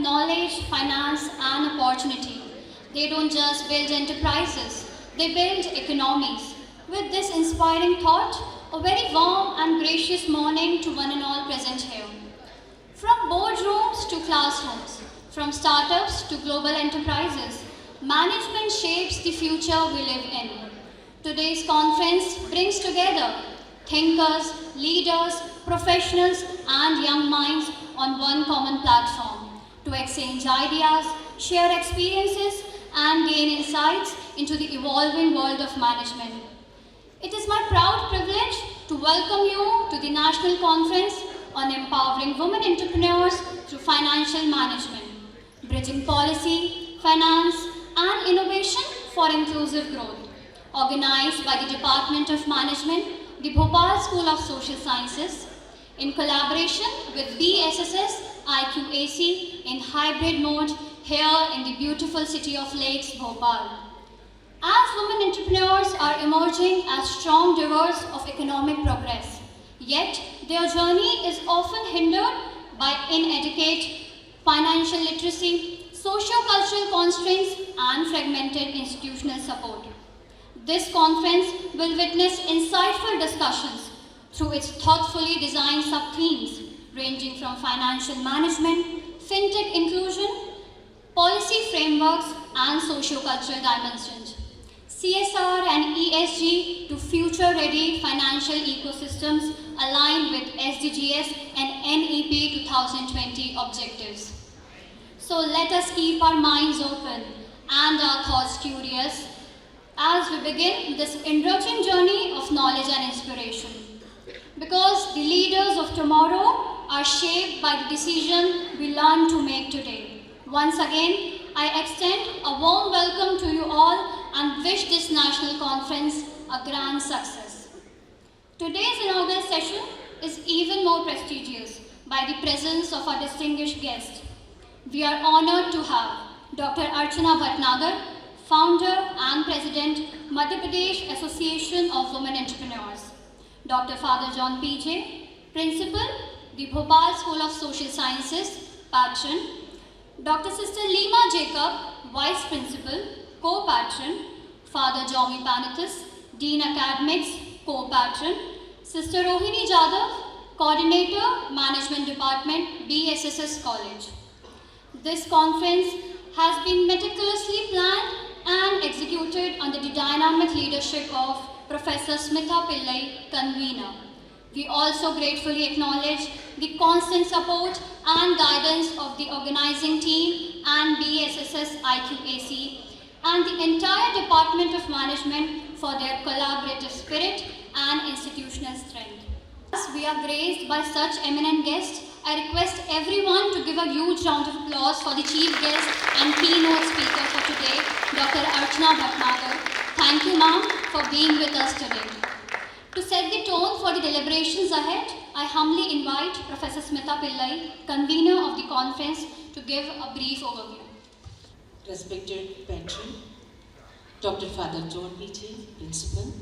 knowledge, finance, and opportunity. They don't just build enterprises, they build economies. With this inspiring thought, a very warm and gracious morning to one and all present here. From boardrooms to classrooms, from startups to global enterprises, management shapes the future we live in. Today's conference brings together thinkers, leaders, professionals, and young minds on one common platform to exchange ideas, share experiences, and gain insights into the evolving world of management. It is my proud privilege to welcome you to the National Conference on Empowering Women Entrepreneurs through Financial Management, Bridging Policy, Finance, and Innovation for Inclusive Growth, organized by the Department of Management, the Bhopal School of Social Sciences, in collaboration with BSSS IQAC in hybrid mode here in the beautiful city of Lakes, Bhopal. As women entrepreneurs are emerging as strong drivers of economic progress, yet their journey is often hindered by inadequate financial literacy, socio-cultural constraints, and fragmented institutional support. This conference will witness insightful discussions through its thoughtfully designed sub-themes ranging from financial management, fintech inclusion, policy frameworks, and socio-cultural dimensions, CSR and ESG to future-ready financial ecosystems aligned with SDGs and NEP 2020 objectives. So let us keep our minds open and our thoughts curious as we begin this enriching journey of knowledge and inspiration. Because the leaders of tomorrow are shaped by the decision we learn to make today. Once again, I extend a warm welcome to you all and wish this national conference a grand success. Today's inaugural session is even more prestigious by the presence of our distinguished guest. We are honored to have Dr. Archana Bhatnagar, founder and president, Madhya Pradesh Association of Women Entrepreneurs. Dr. Father John PJ, principal, the Bhopal School of Social Sciences, patron. Dr. Sister Lima Jacob, vice principal, co-patron. Father Jomi Panathis, dean academics, co-patron. Sister Rohini Jadhav, coordinator, management department, BSSS College. This conference has been meticulously planned and executed under the dynamic leadership of Professor Smitha Pillai, convener. We also gratefully acknowledge the constant support and guidance of the organizing team and BSSS IQAC and the entire Department of Management for their collaborative spirit and institutional strength. As we are graced by such eminent guests, I request everyone to give a huge round of applause for the chief guest and keynote speaker for today, Dr. Archana Bhatnagar. Thank you, ma'am, for being with us today. To set the tone for the deliberations ahead, I humbly invite Professor Smitha Pillai, convener of the conference, to give a brief overview. Respected patron, Dr. Father John PJ, principal,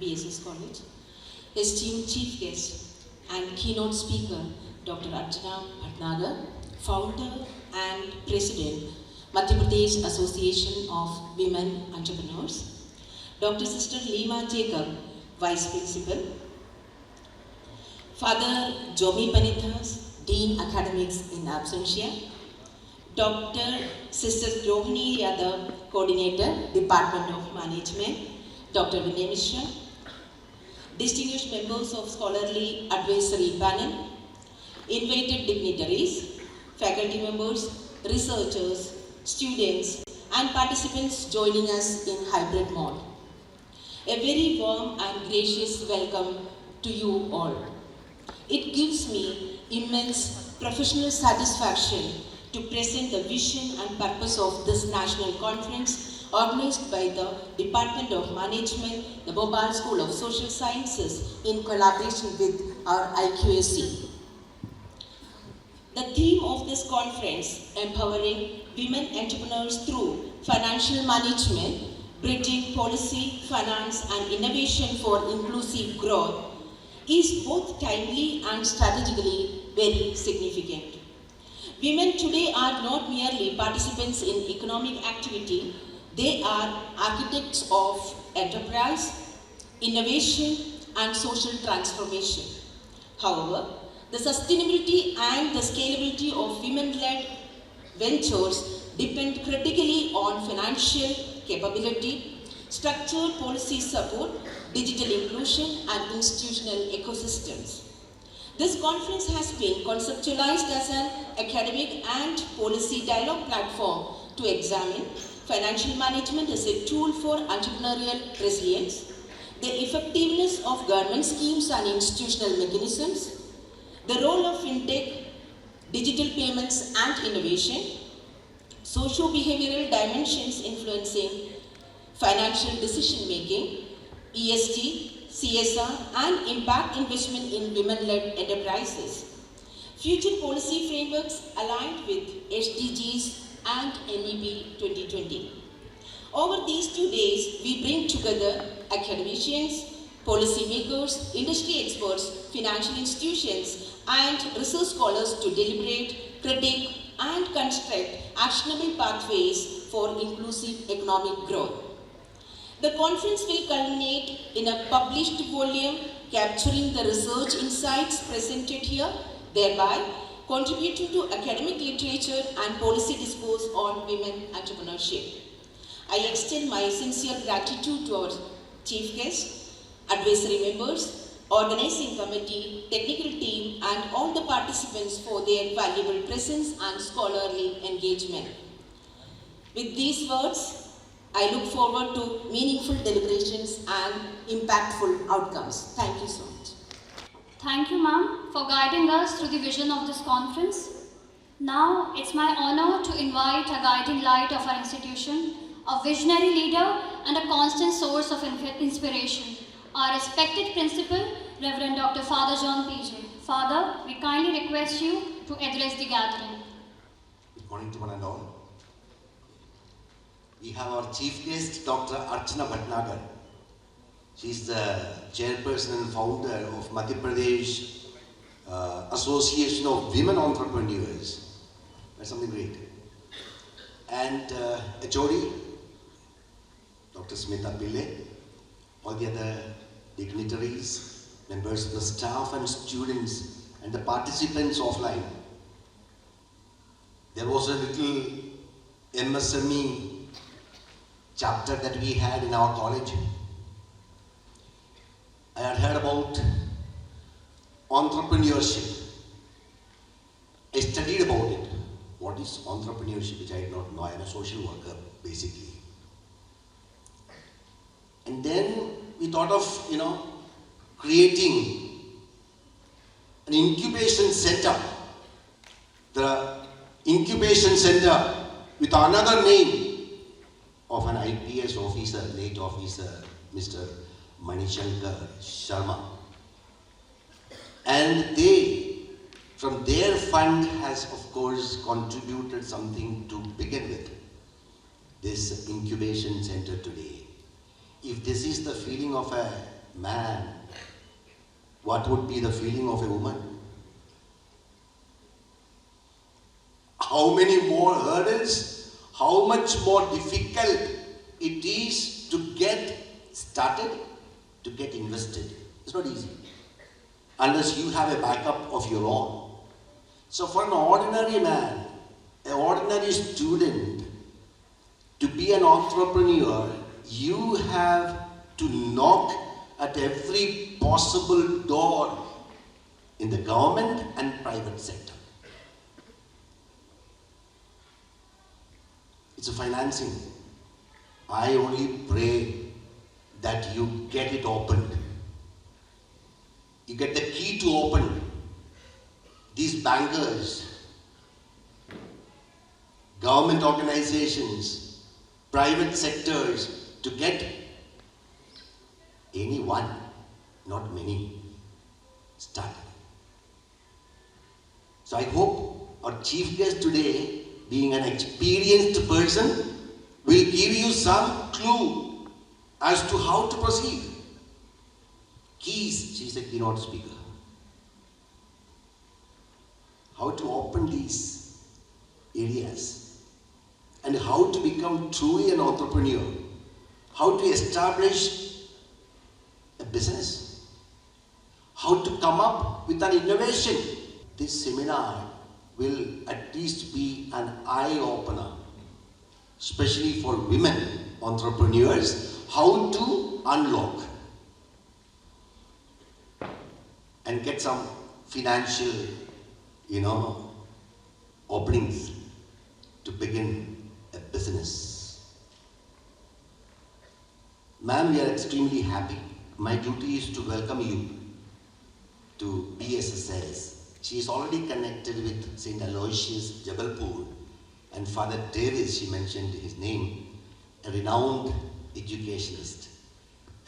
BSS College, esteemed chief guest and keynote speaker, Dr. Archana Bhatnagar, founder and president, Madhya Pradesh Association of Women Entrepreneurs, Dr. Sister Lima Jacob, vice principal, Father Jomi Panathis, dean academics in absentia, Dr. Sister Rohini Yadav, coordinator, Department of Management, Dr. Vinay Mishra, distinguished members of scholarly advisory panel, invited dignitaries, faculty members, researchers, students, and participants joining us in hybrid mode. A very warm and gracious welcome to you all. It gives me immense professional satisfaction to present the vision and purpose of this national conference organized by the Department of Management, the Bhopal School of Social Sciences in collaboration with our IQAC. The theme of this conference, Empowering Women Entrepreneurs Through Financial Management, Bridging Policy, Finance and Innovation for Inclusive Growth, is both timely and strategically very significant. Women today are not merely participants in economic activity, they are architects of enterprise, innovation, and social transformation. However, the sustainability and the scalability of women-led ventures depend critically on financial capability, structured policy support, digital inclusion, and institutional ecosystems. This conference has been conceptualized as an academic and policy dialogue platform to examine financial management as a tool for entrepreneurial resilience, the effectiveness of government schemes and institutional mechanisms, the role of fintech, digital payments and innovation, socio-behavioral dimensions influencing financial decision making, ESG, CSR, and impact investment in women-led enterprises. Future policy frameworks aligned with SDGs and NEP 2020. Over these 2 days, we bring together academicians, policymakers, industry experts, financial institutions, and research scholars to deliberate, critique, and construct actionable pathways for inclusive economic growth. The conference will culminate in a published volume capturing the research insights presented here, thereby contributing to academic literature and policy discourse on women entrepreneurship. I extend my sincere gratitude to our chief guest, advisory members, organizing committee, technical team, and all the participants for their valuable presence and scholarly engagement. With these words, I look forward to meaningful deliberations and impactful outcomes. Thank you so much. Thank you, ma'am, for guiding us through the vision of this conference. Now, it's my honor to invite a guiding light of our institution, a visionary leader, and a constant source of inspiration, our respected principal, Reverend Dr. Father John PJ. Father, we kindly request you to address the gathering. Good morning to one and all. We have our chief guest, Dr. Archana Bhatnagar. She is the chairperson and founder of Madhya Pradesh Association of Women Entrepreneurs. That's something great. And HOD, Dr. Smita Pillai, all the other dignitaries, members of the staff and students, and the participants offline. There was a little MSME chapter that we had in our college. I had heard about entrepreneurship. I studied about it. What is entrepreneurship, which I did not know. I am a social worker, basically. And then we thought of, creating an incubation center. The incubation center with another name of an IPS officer, late officer, Mr. Manishankar Sharma. And they, from their fund, has of course contributed something to begin with this incubation center today. If this is the feeling of a man, what would be the feeling of a woman? How many more hurdles? How much more difficult it is to get started, to get invested. It's not easy unless you have a backup of your own. So for an ordinary man, an ordinary student, to be an entrepreneur, you have to knock at every possible door in the government and private sector. It's a financing. I only pray that you get it opened. You get the key to open. These bankers, government organizations, private sectors, to get anyone, not many, started. So I hope our chief guest today, being an experienced person, will give you some clue as to how to proceed. Keys, she's a keynote speaker. How to open these areas. And how to become truly an entrepreneur, how to establish a business, how to come up with an innovation. This seminar will at least be an eye-opener, especially for women entrepreneurs, how to unlock and get some financial, openings to begin a business. Ma'am, we are extremely happy. My duty is to welcome you to BSSS. She is already connected with St. Aloysius Jabalpur and Father Davis, she mentioned his name, a renowned educationist.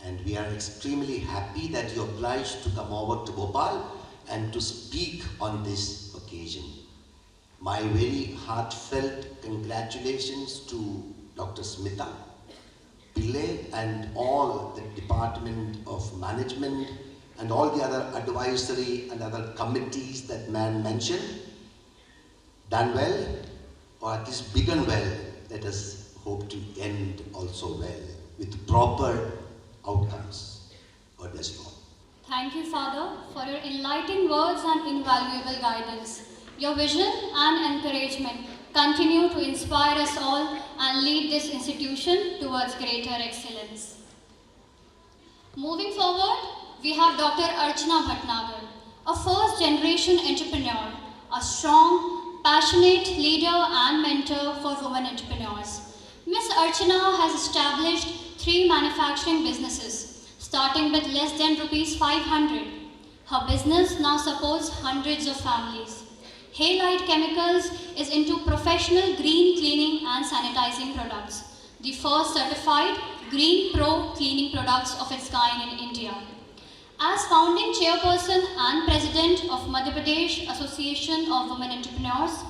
And we are extremely happy that you obliged to come over to Bhopal and to speak on this occasion. My very heartfelt congratulations to Dr. Smita Pillai and all the Department of Management and all the other advisory and other committees that man mentioned. Done well, or at least begun well. Let us hope to end also well with proper outcomes. God bless you all. Thank you, Father, for your enlightening words and invaluable guidance. Your vision and encouragement continue to inspire us all and lead this institution towards greater excellence. Moving forward, we have Dr. Archana Bhatnagar, a first-generation entrepreneur, a strong, passionate leader and mentor for women entrepreneurs. Ms. Archana has established 3 manufacturing businesses, starting with less than rupees 500. Her business now supports hundreds of families. Halite Chemicals is into professional green cleaning and sanitizing products, the first certified Green Pro cleaning products of its kind in India. As founding chairperson and president of Madhya Pradesh Association of Women Entrepreneurs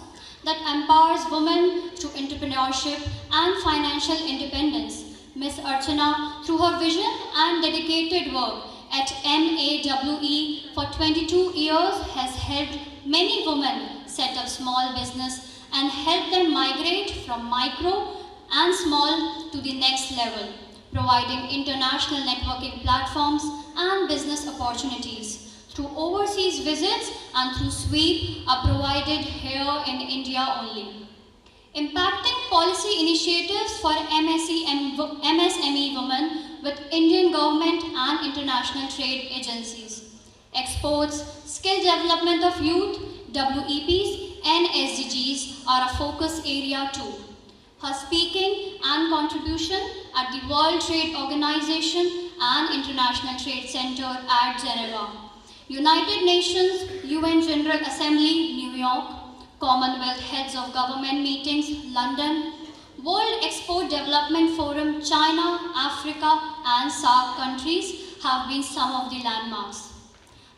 that empowers women through entrepreneurship and financial independence, Ms. Archana, through her vision and dedicated work at MAWE for 22 years, has helped many women set up small business and help them migrate from micro and small to the next level, providing international networking platforms and business opportunities through overseas visits and through sweep are provided here in India only. Impacting policy initiatives for MSME women with Indian government and international trade agencies. Exports, skill development of youth, WEPs and SDGs are a focus area too. Her speaking and contribution at the World Trade Organization and International Trade Center at Geneva, United Nations UN General Assembly, New York, Commonwealth Heads of Government Meetings, London, World Export Development Forum, China, Africa and SAARC countries have been some of the landmarks.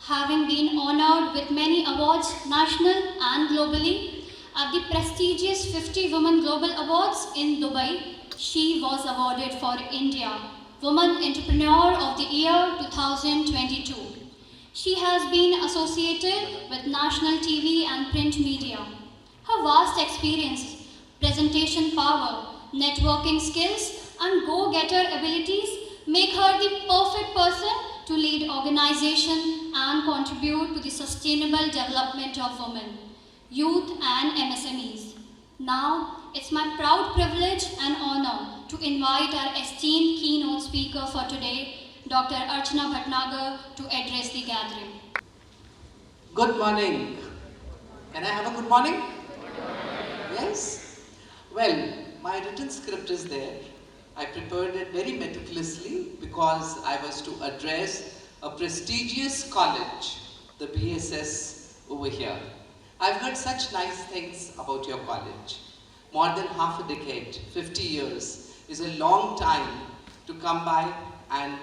Having been honored with many awards, national and globally, at the prestigious 50 Women Global Awards in Dubai, she was awarded for India Woman Entrepreneur of the Year 2022. She has been associated with national TV and print media. Her vast experience, presentation power, networking skills, and go-getter abilities make her the perfect person to lead organization and contribute to the sustainable development of women, youth and MSMEs. Now, it's my proud privilege and honor to invite our esteemed keynote speaker for today, Dr. Archana Bhatnagar, to address the gathering. Good morning. Can I have a good morning? Yes? Well, my written script is there. I prepared it very meticulously because I was to address a prestigious college, the BSS over here. I've heard such nice things about your college. More than half a decade, 50 years, is a long time to come by, and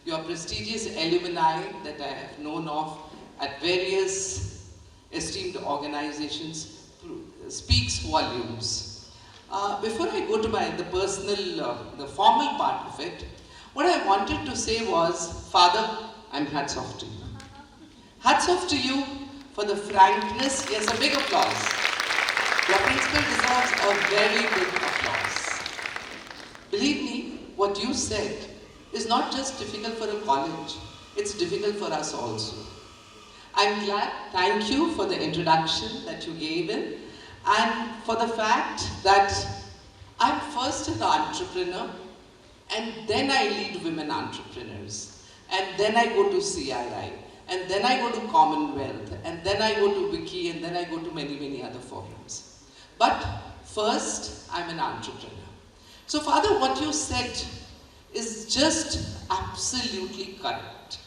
your prestigious alumni that I have known of at various esteemed organizations speaks volumes. Before I go to the personal, the formal part of it, what I wanted to say was, Father, I'm hats off to you. Hats off to you for the frankness. Yes, a big applause. Your principal deserves a very big applause. Believe me, what you said is not just difficult for a college, it's difficult for us also. I'm glad, thank you for the introduction that you gave in, and for the fact that I'm first an entrepreneur, and then I lead women entrepreneurs, and then I go to CII, and then I go to Commonwealth, and then I go to Wiki, and then I go to many other forums. But first, I'm an entrepreneur. So Father, what you said is just absolutely correct.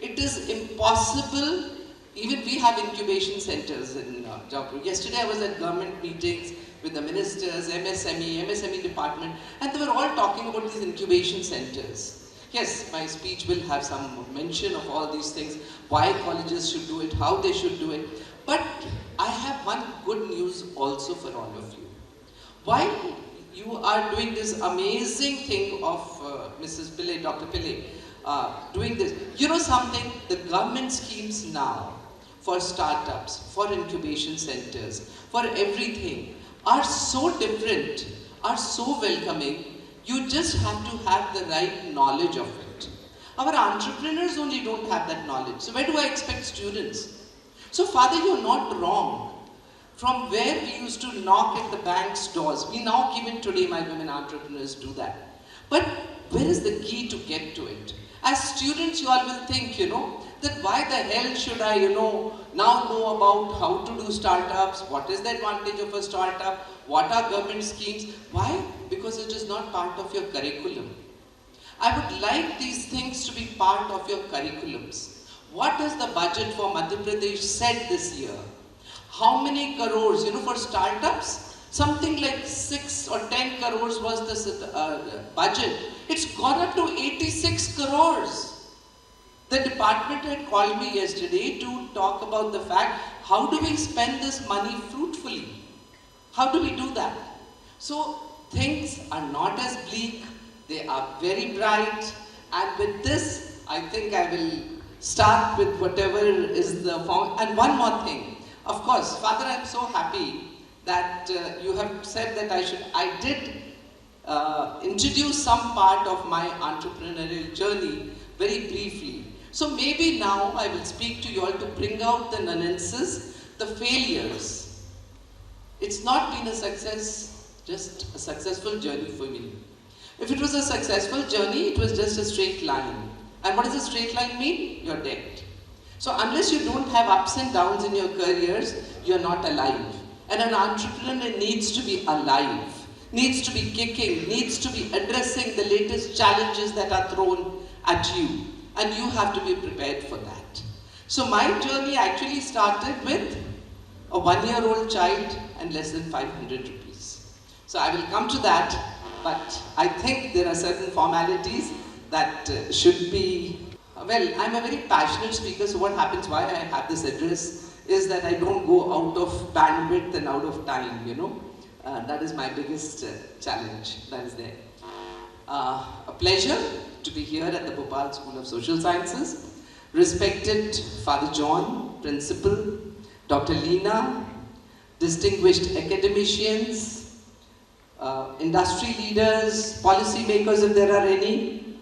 It is impossible. Even we have incubation centers in Jaipur. Yesterday I was at government meetings with the ministers, MSME department, and they were all talking about these incubation centers. Yes, my speech will have some mention of all these things, why colleges should do it, how they should do it. But I have one good news also for all of you. While you are doing this amazing thing of Mrs. Pillai, Dr. Pillai, doing this, you know something, the government schemes now for startups, for incubation centers, for everything are so different, are so welcoming. You just have to have the right knowledge of it. Our entrepreneurs only don't have that knowledge. So where do I expect students? So Father, you're not wrong. From where we used to knock at the bank's doors, we now even today, my women entrepreneurs do that. But where is the key to get to it? As students, you all will think, that why the hell should I, now know about how to do startups, what is the advantage of a startup, what are government schemes? Why? Because it is not part of your curriculum. I would like these things to be part of your curriculums. What is the budget for Madhya Pradesh said this year? How many crores, for startups? Something like 6 or 10 crores was the budget. It's gone up to 86 crores. The department had called me yesterday to talk about the fact, how do we spend this money fruitfully? How do we do that? So things are not as bleak, they are very bright, and with this, I think I will start with whatever is the form. And one more thing, of course, Father, I'm so happy that you have said that I did introduce some part of my entrepreneurial journey very briefly. So maybe now I will speak to you all to bring out the nuances, the failures. It's not been a success, just a successful journey for me. If it was a successful journey, it was just a straight line. And what does a straight line mean? You're dead. So unless you don't have ups and downs in your careers, you're not alive. And an entrepreneur needs to be alive, needs to be kicking, needs to be addressing the latest challenges that are thrown at you. And you have to be prepared for that. So my journey actually started with a 1-year-old child and less than 500 rupees. So I will come to that, but I think there are certain formalities that should be, well, I'm a very passionate speaker, so what happens, why I have this address, is that I don't go out of bandwidth and out of time, that is my biggest challenge that is there. A pleasure to be here at the Bhopal School of Social Sciences. Respected Father John, Principal, Dr. Leena, distinguished academicians, industry leaders, policy makers if there are any,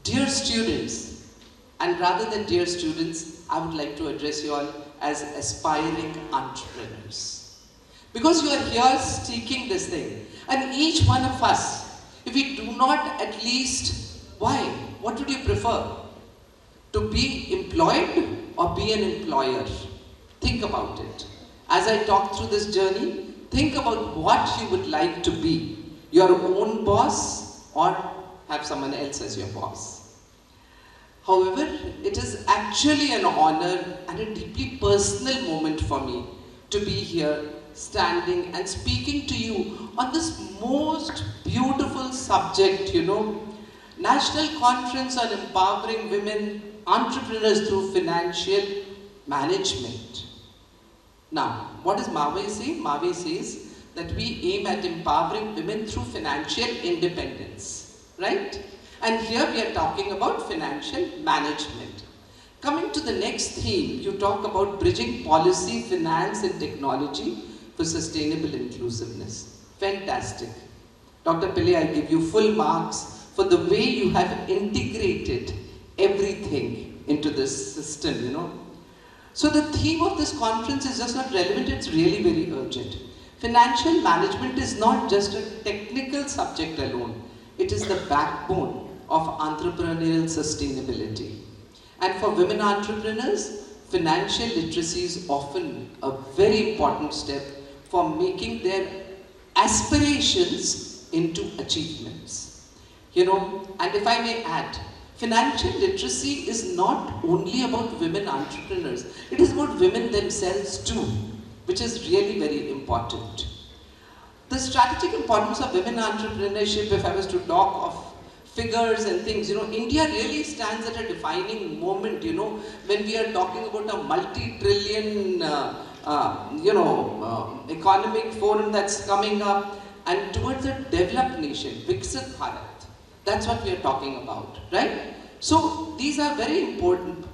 dear students, and rather than dear students, I would like to address you all as aspiring entrepreneurs. Because you are here seeking this thing, and each one of us, if we do not at least, why? What would you prefer? To be employed or be an employer? Think about it. As I talk through this journey, think about what you would like to be. Your own boss or have someone else as your boss. However, it is actually an honor and a deeply personal moment for me to be here standing and speaking to you on this most beautiful subject, National Conference on Empowering Women Entrepreneurs Through Financial Management. Now, what does MAVE say? MAVE says that we aim at empowering women through financial independence, right? And here we are talking about financial management. Coming to the next theme, you talk about bridging policy, finance and technology for sustainable inclusiveness. Fantastic. Dr. Pillai, I give you full marks for the way you have integrated everything into this system, you know. So the theme of this conference is just not relevant, it's really very urgent. Financial management is not just a technical subject alone. It is the backbone of entrepreneurial sustainability. And for women entrepreneurs, financial literacy is often a very important step for making their aspirations into achievements. You know, and if I may add, financial literacy is not only about women entrepreneurs, it is about women themselves too, which is really very important. The strategic importance of women entrepreneurship, if I was to talk of figures and things, you know, India really stands at a defining moment, you know, when we are talking about a multi-trillion, economic forum that's coming up and towards a developed nation, Viksit Bharat. That's what we are talking about, right? So these are very important,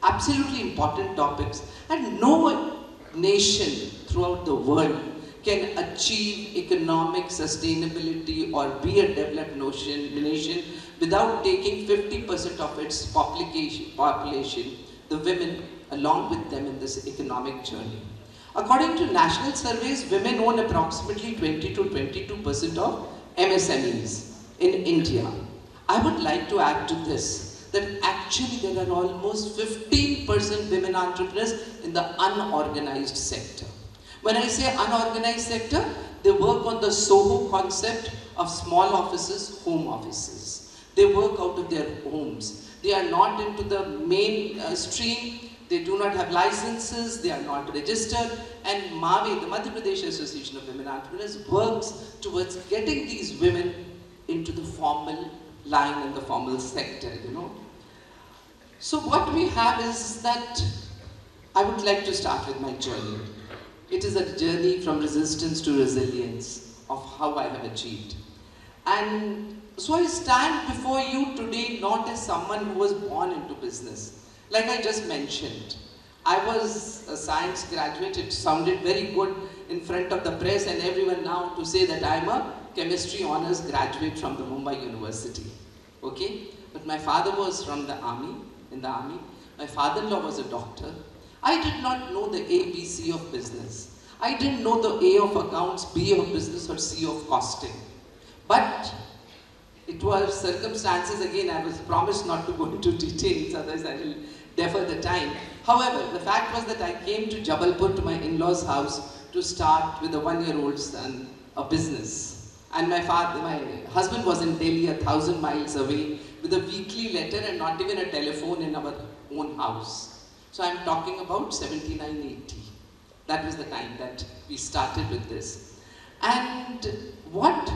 absolutely important topics, and no nation throughout the world can achieve economic sustainability or be a developed nation without taking 50% of its population, the women, along with them in this economic journey. According to national surveys, women own approximately 20 to 22% of MSMEs in India. I would like to add to this that actually there are almost 15% women entrepreneurs in the unorganized sector. When I say unorganized sector, they work on the SOHO concept of small offices, home offices. They work out of their homes. They are not into the main stream. They do not have licenses. They are not registered. And MAVE, the Madhya Pradesh Association of Women Entrepreneurs, works towards getting these women into the formal line and the formal sector, you know. So what we have is that I would like to start with my journey. It is a journey from resistance to resilience of how I have achieved. And so I stand before you today not as someone who was born into business. Like I just mentioned, I was a science graduate. It sounded very good in front of the press and everyone now to say that I'm a chemistry honors graduate from the Mumbai University. Okay? But my father was from the army, in the army. My father-in-law was a doctor. I did not know the ABC of business. I didn't know the A of accounts, B of business, or C of costing. But it was circumstances, again, I was promised not to go into details, otherwise I will defer the time. However, the fact was that I came to Jabalpur to my in-laws' house to start with a 1-year-old son a business. And my husband was in Delhi, 1,000 miles away, with a weekly letter and not even a telephone in our own house. So I'm talking about 79-80. That was the time that we started with this. And what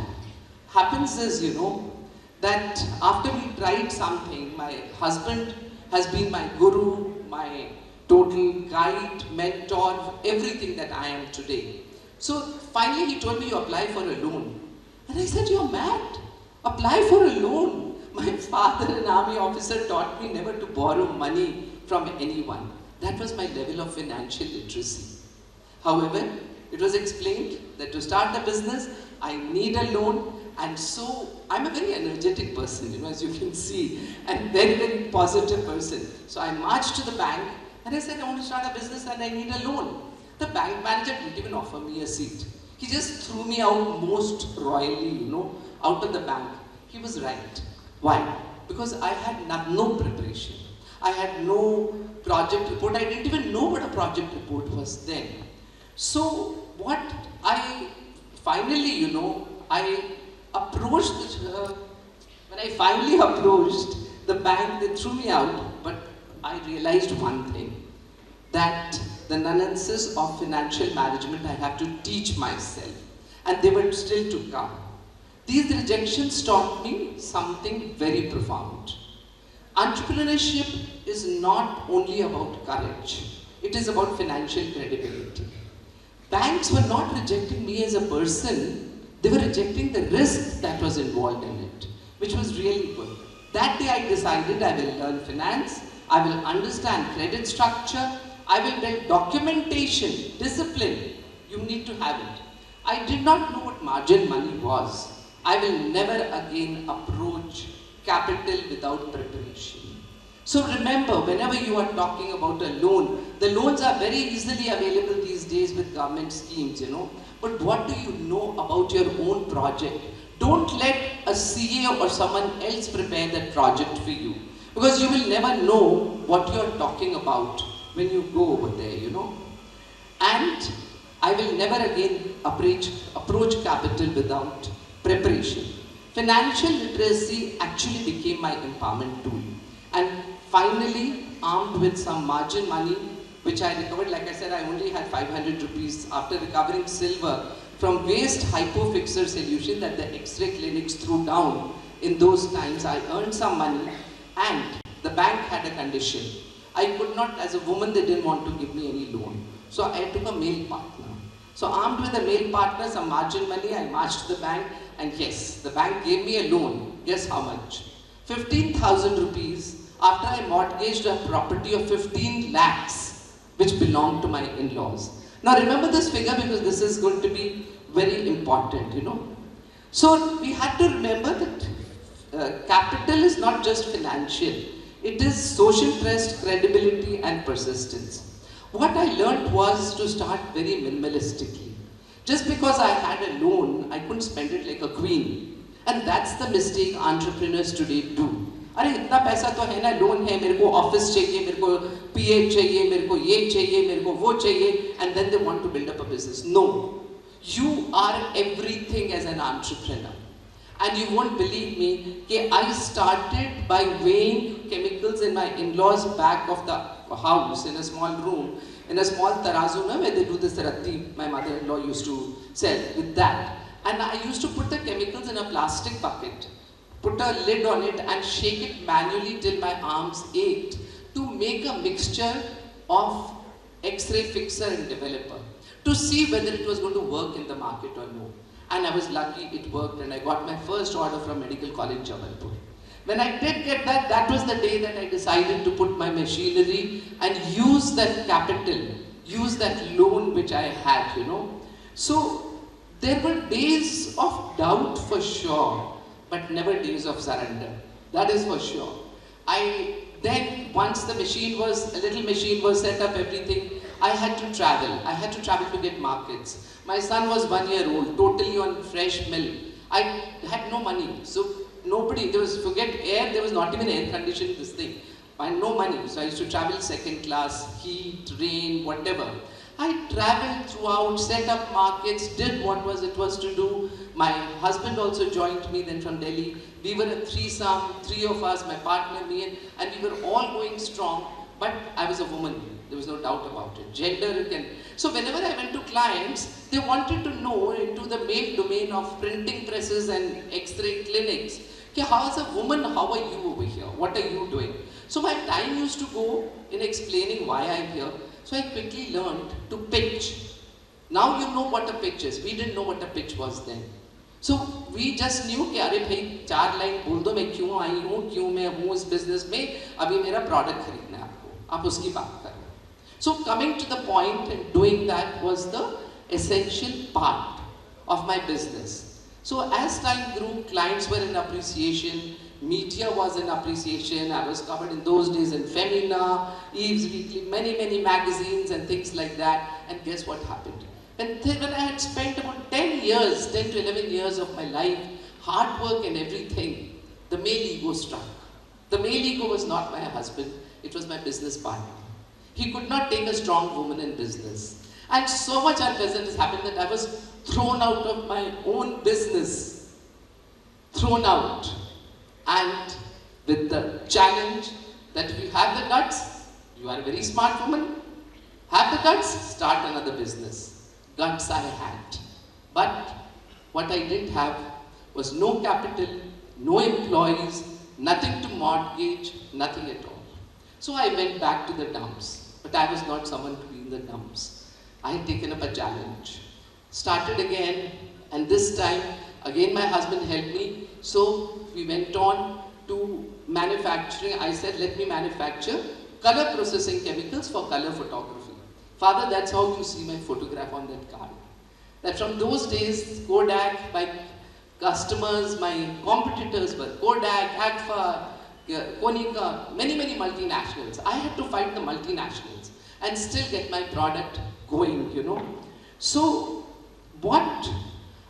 happens is, you know, that after we tried something, my husband has been my guru, my total guide, mentor, everything that I am today. So finally he told me, you apply for a loan. And I said, you're mad? Apply for a loan. My father, an army officer, taught me never to borrow money from anyone. That was my level of financial literacy. However, it was explained that to start a business, I need a loan. And so, I'm a very energetic person, you know, as you can see, and very, very positive person. So I marched to the bank and I said, I want to start a business and I need a loan. The bank manager didn't even offer me a seat. He just threw me out most royally, you know, out of the bank. He was right. Why? Because I had no preparation. I had no project report. I didn't even know what a project report was then. So what I finally, you know, I approached when I finally approached the bank, they threw me out, but I realized one thing, that the nuances of financial management I have to teach myself, and they were still to come. These rejections taught me something very profound. Entrepreneurship is not only about courage, it is about financial credibility. Banks were not rejecting me as a person, they were rejecting the risk that was involved in it, which was really good. That day I decided I will learn finance, I will understand credit structure, I will build documentation, discipline. You need to have it. I did not know what margin money was. I will never again approach capital without preparation. So remember, whenever you are talking about a loan, the loans are very easily available these days with government schemes, But what do you know about your own project? Don't let a CA or someone else prepare that project for you. Because you will never know what you are talking about when you go over there, And I will never again approach capital without preparation. Financial literacy actually became my empowerment tool. And finally, armed with some margin money, which I recovered, like I said, I only had 500 rupees after recovering silver from waste hypofixer solution that the X-ray clinics threw down. In those times, I earned some money, and the bank had a condition. I could not, as a woman, they didn't want to give me any loan. So I took a male partner. So armed with a male partner, some margin money, I marched to the bank, and yes, the bank gave me a loan. Guess how much? 15,000 rupees after I mortgaged a property of 15 lakhs, which belonged to my in-laws. Now remember this figure because this is going to be very important, So we had to remember that capital is not just financial. It is social trust, credibility, and persistence. What I learned was to start very minimalistically. Just because I had a loan, I couldn't spend it like a queen. And that's the mistake entrepreneurs today do. अरे इतना पैसा तो है ना, loan है, मेरे को office चाहिए, मेरे को पीए चाहिए, मेरे को ये चाहिए, मेरे को वो चाहिए, and then they want to build up a business. No, you are everything as an entrepreneur. And you won't believe me, I started by weighing chemicals in my in-laws' back of the house in a small room, in a small tarazu where they do this ratti, my mother-in-law used to sell with that. And I used to put the chemicals in a plastic bucket, put a lid on it and shake it manually till my arms ached to make a mixture of X-ray fixer and developer to see whether it was going to work in the market or no. And I was lucky it worked, and I got my first order from Medical College Jabalpur. When I did get that, that was the day that I decided to put my machinery and use that capital, use that loan which I had, So there were days of doubt for sure, but never days of surrender. That is for sure. Then once the little machine was set up, everything, I had to travel. I had to travel to get markets. My son was 1 year old, totally on fresh milk. I had no money. So forget air, there was not even air conditioned this thing. I had no money. So I used to travel second class, heat, rain, whatever. I traveled throughout, set up markets, did what it was to do. My husband also joined me then from Delhi. We were a threesome, 3 of us, my partner, me, and we were all going strong. But I was a woman. There was no doubt about it. So whenever I went to clients, they wanted to know into the male domain of printing presses and X-ray clinics. How as a woman, how are you over here? What are you doing? So my time used to go in explaining why I'm here. So I quickly learned to pitch. Now you know what a pitch is. We didn't know what a pitch was then. So we just knew कि अरे भाई 4 line बोल दो मैं क्यों आई हूँ, क्यों मैं हूँ इस बिजनेस में, अभी मेरा प्रोडक्ट खरीदना है आपको, आप उसकी बात करो. So coming to the point and doing that was the essential part of my business. So as time grew, clients were in appreciation, media was in appreciation. I was covered in those days in Femina, Eve's Weekly, many magazines and things like that. And guess what happened? When I had spent about 10 to 11 years of my life, hard work and everything, the male ego struck. The male ego was not my husband, it was my business partner. He could not take a strong woman in business. And so much unpleasant has happened that I was thrown out of my own business. Thrown out. And with the challenge that if you have the guts, you are a very smart woman, have the guts, start another business. Guts I had. But what I didn't have was no capital, no employees, nothing to mortgage, nothing at all. So I went back to the dumps. But I was not someone to be in the dumps. I had taken up a challenge. Started again, and this time, again my husband helped me. So we went on to manufacturing. I said, let me manufacture color processing chemicals for color photography. Father, that's how you see my photograph on that card. that from those days, Kodak, my customers, my competitors were Kodak, Agfa, Konica, many multinationals. I had to fight the multinationals and still get my product going, you know. So what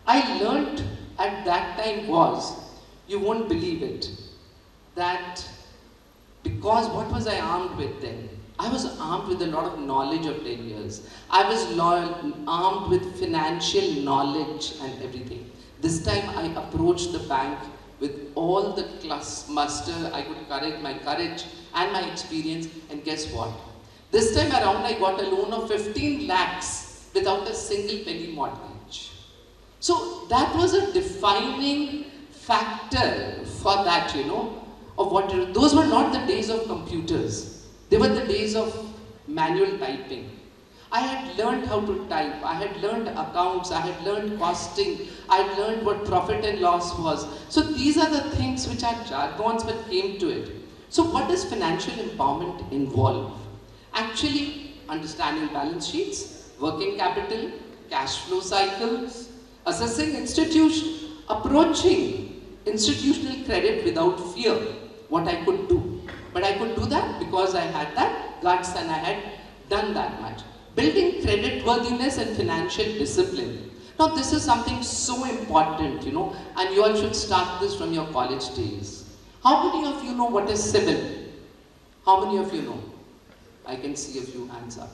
I learned at that time was, you won't believe it, that because what was I armed with then? I was armed with a lot of knowledge of 10 years. I was armed with financial knowledge and everything. This time I approached the bank with all the muster I could courage, my courage and my experience, and guess what? This time around I got a loan of 15 lakhs without a single penny mortgage. So that was a defining factor for that, you know, of what, those were not the days of computers. They were the days of manual typing. I had learned how to type, I had learned accounts, I had learned costing, I had learned what profit and loss was. So these are the things which are jargons but came to it. So what does financial empowerment involve? Actually, understanding balance sheets, working capital, cash flow cycles, assessing institution, approaching institutional credit without fear, what I could do. But I could do that because I had that guts and I had done that much. Building credit worthiness and financial discipline. Now this is something so important, you know, and you all should start this from your college days. How many of you know what is CIBIL? How many of you know? I can see a few hands up.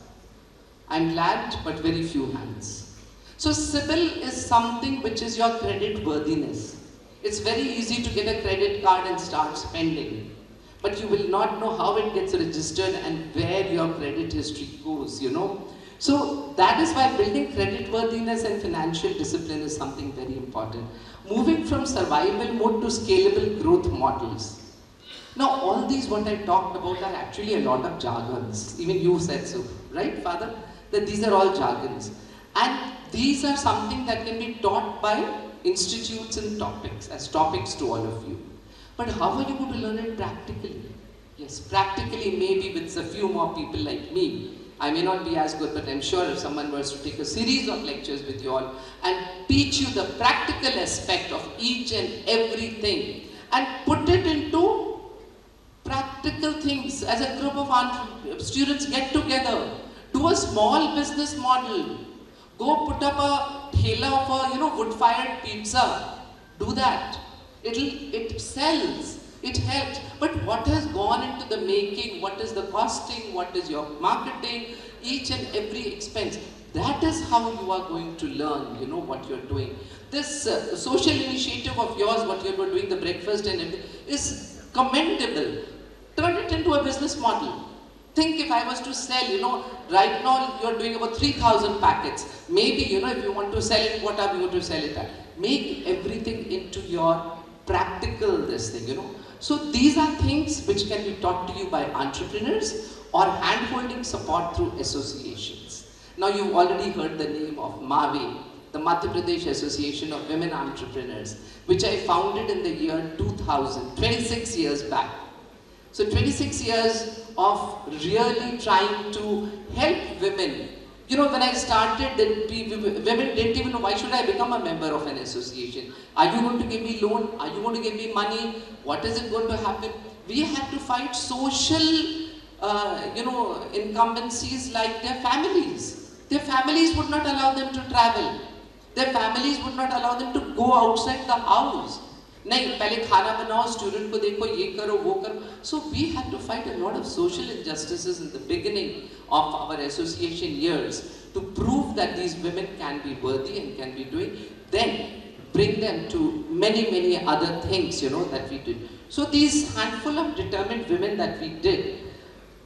I'm glad, but very few hands. So CIBIL is something which is your credit worthiness. It's very easy to get a credit card and start spending, but you will not know how it gets registered and where your credit history goes, you know. So that is why building credit worthiness and financial discipline is something very important. Moving from survival mode to scalable growth models. Now all these what I talked about are actually a lot of jargons. Even you said so, right, Father? That these are all jargons. And these are something that can be taught by institutes and topics, as topics to all of you. But how are you going to learn it practically? Yes, practically maybe with a few more people like me. I may not be as good, but I'm sure if someone was to take a series of lectures with you all and teach you the practical aspect of each and everything and put it into practical things as a group of students get together, do a small business model, go put up a thela of a wood-fired pizza, do that. It sells, it helps, but what has gone into the making, what is the costing, what is your marketing, each and every expense, that is how you are going to learn, you know, what you're doing. This social initiative of yours, what you're doing, the breakfast and everything, is commendable. Turn it into a business model. Think if I was to sell, you know, right now you're doing about 3,000 packets. Maybe, you know, if you want to sell it, what are you going to sell it at? Make everything into your practical this thing, you know. So these are things which can be taught to you by entrepreneurs or hand-holding support through associations. Now you've already heard the name of MAVE, the Madhya Pradesh Association of Women Entrepreneurs, which I founded in the year 2000, 26 years back. So 26 years of really trying to help women. You know, when I started, women didn't even know, why should I become a member of an association? Are you going to give me loan? Are you going to give me money? What is it going to happen? We had to fight social, incumbencies like their families. Their families would not allow them to travel. Their families would not allow them to go outside the house. नहीं पहले खाना बनाओ student को देखो ये करो वो करो. So we had to fight a lot of social injustices in the beginning of our association years to prove that these women can be worthy and can be doing, then bring them to many other things, you know, that we did. So these handful of determined women that we did,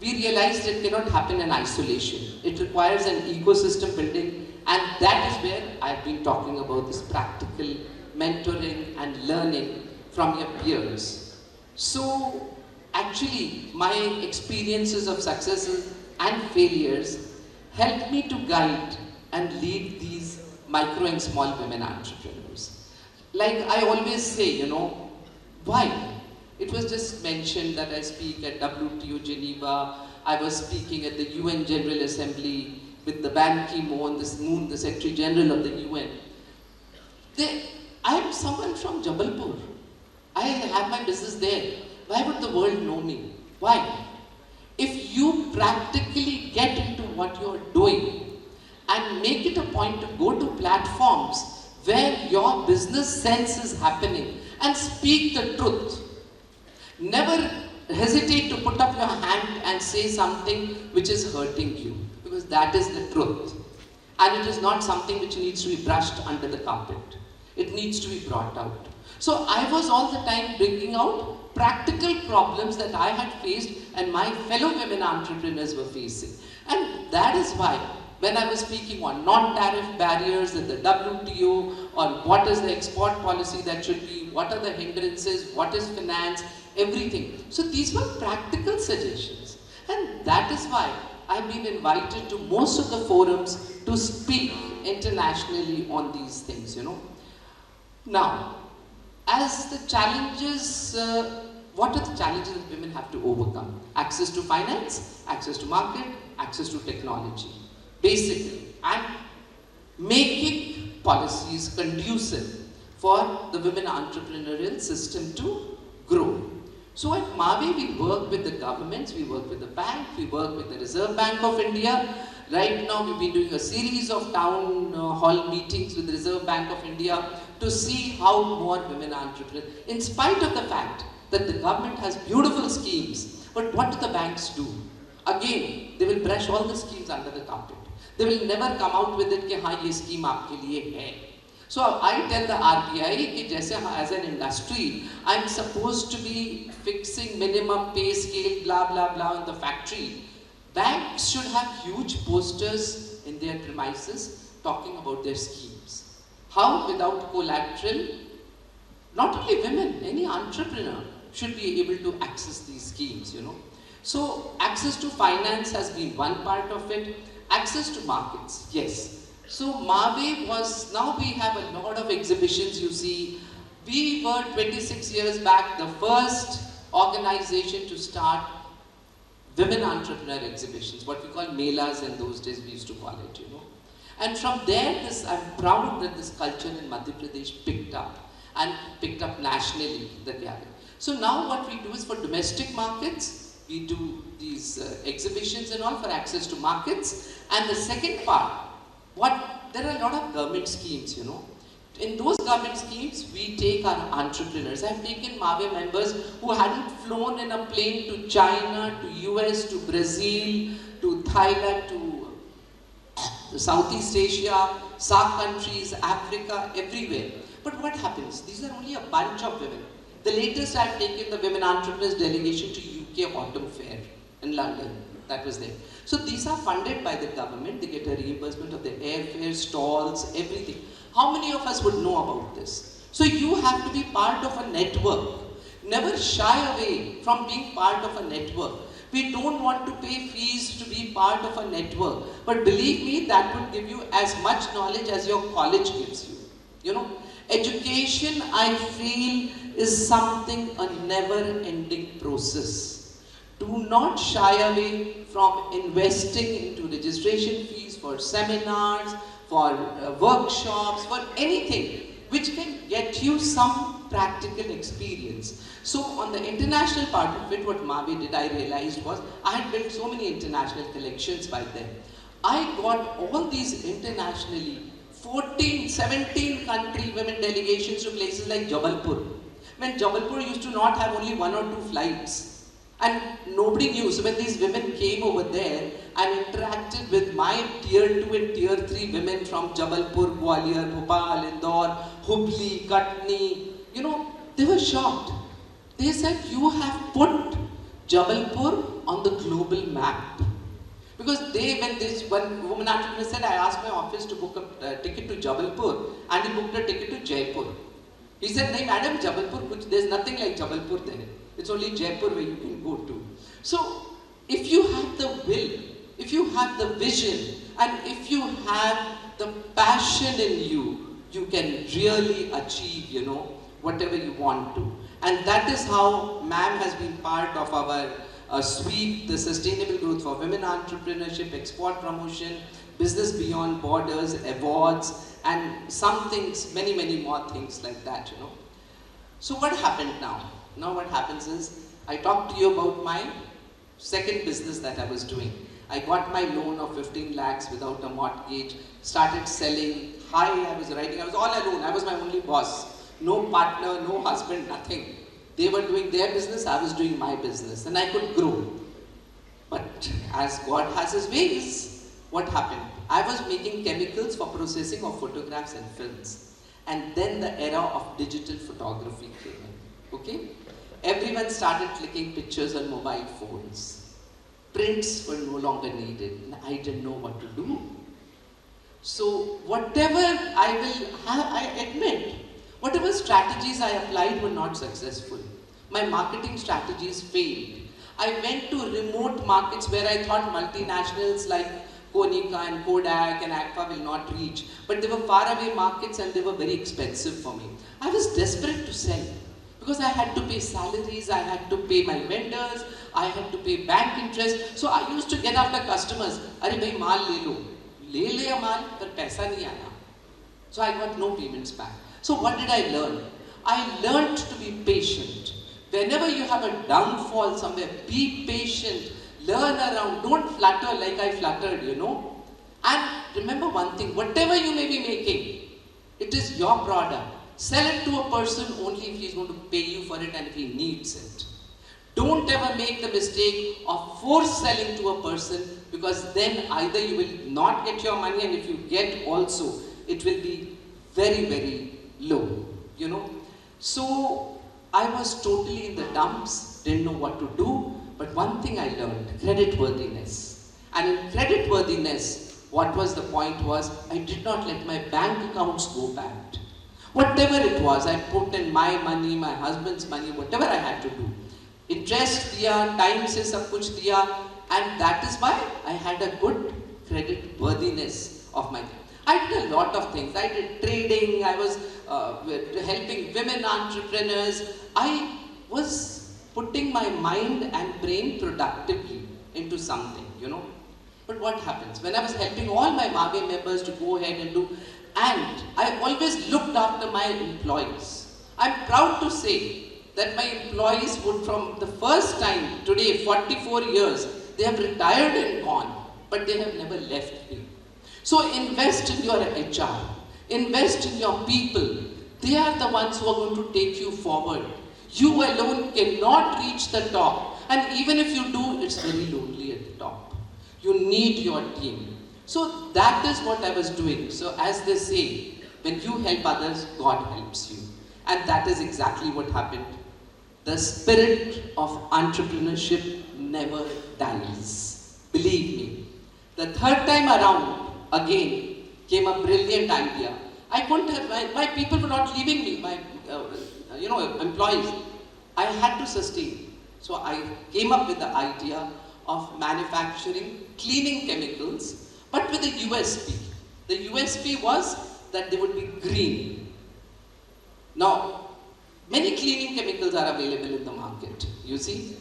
we realized it cannot happen in isolation. It requires an ecosystem building, and that is where I've been talking about this practical mentoring and learning from your peers. So actually my experiences of successes and failures helped me to guide and lead these micro and small women entrepreneurs. Like I always say, you know, why? It was just mentioned that I speak at WTO Geneva, I was speaking at the UN General Assembly, with the Ban Ki-moon, the Secretary General of the UN. I am someone from Jabalpur. I have my business there. Why would the world know me? Why? If you practically get into what you are doing and make it a point to go to platforms where your business sense is happening and speak the truth. Never hesitate to put up your hand and say something which is hurting you, because that is the truth. And it is not something which needs to be brushed under the carpet. It needs to be brought out. So I was all the time bringing out practical problems that I had faced and my fellow women entrepreneurs were facing. And that is why when I was speaking on non-tariff barriers in the WTO, or what is the export policy that should be, what are the hindrances, what is finance, everything. So these were practical suggestions. And that is why I've been invited to most of the forums to speak internationally on these things, Now, as the challenges, what are the challenges that women have to overcome? Access to finance, access to market, access to technology. Basically, and making policies conducive for the women entrepreneurial system to grow. So at Mavi, we work with the governments, we work with the bank, we work with the Reserve Bank of India. Right now, we've been doing a series of town hall meetings with the Reserve Bank of India to see how more women entrepreneurs, in spite of the fact that the government has beautiful schemes, but what do the banks do? Again, they will brush all the schemes under the carpet. They will never come out with it कि हाँ ये scheme आपके लिए है. So I tell the RBI कि जैसे as an industry, I'm supposed to be fixing minimum pay scale, blah blah blah in the factory. Banks should have huge posters in their premises talking about their schemes. How without collateral, not only women, any entrepreneur should be able to access these schemes, So access to finance has been one part of it. Access to markets, yes. So Mavi was, now we have a lot of exhibitions, you see. We were 26 years back the first organization to start women entrepreneur exhibitions, what we call melas in those days we used to call it, And from there, I'm proud that this culture in Madhya Pradesh picked up and picked up nationally, the gathering. So now what we do is for domestic markets, we do these exhibitions and all for access to markets. And the second part, there are a lot of government schemes, In those government schemes, we take our entrepreneurs. I've taken Mavi members who hadn't flown in a plane to China, to US, to Brazil, to Thailand, to Southeast Asia, SAARC countries, Africa, everywhere. But what happens? These are only a bunch of women. The latest I've taken the Women Entrepreneurs Delegation to UK Autumn Fair in London. That was there. So these are funded by the government. They get a reimbursement of the airfare, stalls, everything. How many of us would know about this? So you have to be part of a network. Never shy away from being part of a network. We don't want to pay fees to be part of a network. But believe me, that would give you as much knowledge as your college gives you. Education, I feel, is something, a never-ending process. Do not shy away from investing into registration fees for seminars, for workshops, for anything which can get you some practical experience. So on the international part of it, what Mavi did, I realized was, I had built so many international collections by then. I got all these internationally, 14, 17 country women delegations to places like Jabalpur. When Jabalpur used to not have only 1 or 2 flights. And nobody knew. So when these women came over there and interacted with my tier 2 and tier 3 women from Jabalpur, Gwalior, Bhopal, Indore, Hubli, Katni, they were shocked. They said, you have put Jabalpur on the global map. Because when this one woman entrepreneur said, I asked my office to book a ticket to Jabalpur, and he booked a ticket to Jaipur. He said, "No, madam, Jabalpur, there's nothing like Jabalpur there. It's only Jaipur where you can go to." So, if you have the will, if you have the vision, and if you have the passion in you, you can really achieve, whatever you want to. And that is how MAM has been part of our sweep, the Sustainable Growth for Women Entrepreneurship, Export Promotion, Business Beyond Borders, awards, and some things, many more things like that, you know. So what happened now? Now what happens is, I talked to you about my second business that I was doing. I got my loan of 15 lakhs without a mortgage, started selling, I was writing, I was all alone, I was my only boss. No partner, no husband, nothing. They were doing their business, I was doing my business, and I could grow. But as God has His ways, what happened? I was making chemicals for processing of photographs and films. And then the era of digital photography came in, okay? Everyone started clicking pictures on mobile phones. Prints were no longer needed, and I didn't know what to do. So whatever I admit, whatever strategies I applied were not successful. My marketing strategies failed. I went to remote markets where I thought multinationals like Konica and Kodak and Agfa will not reach. But they were faraway markets and they were very expensive for me. I was desperate to sell because I had to pay salaries, I had to pay my vendors, I had to pay bank interest. So I used to get after customers, "Arey bhai, maal le lo." Le liya maal, par paisa nahi aaya. So I got no payments back. So what did I learn? I learned to be patient. Whenever you have a downfall somewhere, be patient, learn around, don't flutter like I fluttered, you know. And remember one thing, whatever you may be making, it is your product. Sell it to a person only if he's going to pay you for it and if he needs it. Don't ever make the mistake of force selling to a person, because then either you will not get your money, and if you get also, it will be very low, you know. So I was totally in the dumps, didn't know what to do, but one thing I learned, creditworthiness. And in creditworthiness, what was the point was, I did not let my bank accounts go bad. Whatever it was, I put in my money, my husband's money, whatever I had to do. Interest diya, time se sab kuch diya, and that is why I had a good credit worthiness of my. I did a lot of things. I did trading, I was helping women entrepreneurs. I was putting my mind and brain productively into something, you know. But what happens? When I was helping all my Maave members to go ahead and do, and I always looked after my employees. I'm proud to say that my employees would, from the first time, today, 44 years, they have retired and gone, but they have never left me. So invest in your HR, invest in your people. They are the ones who are going to take you forward. You alone cannot reach the top, and even if you do, it's very lonely at the top. You need your team. So that is what I was doing. So as they say, when you help others, God helps you. And that is exactly what happened. The spirit of entrepreneurship never dies. Believe me. The third time around, again, came a brilliant idea. I couldn't have, my people were not leaving me, my employees. I had to sustain. So I came up with the idea of manufacturing cleaning chemicals, but with a USP. The USP was that they would be green. Now, many cleaning chemicals are available in the market, you see.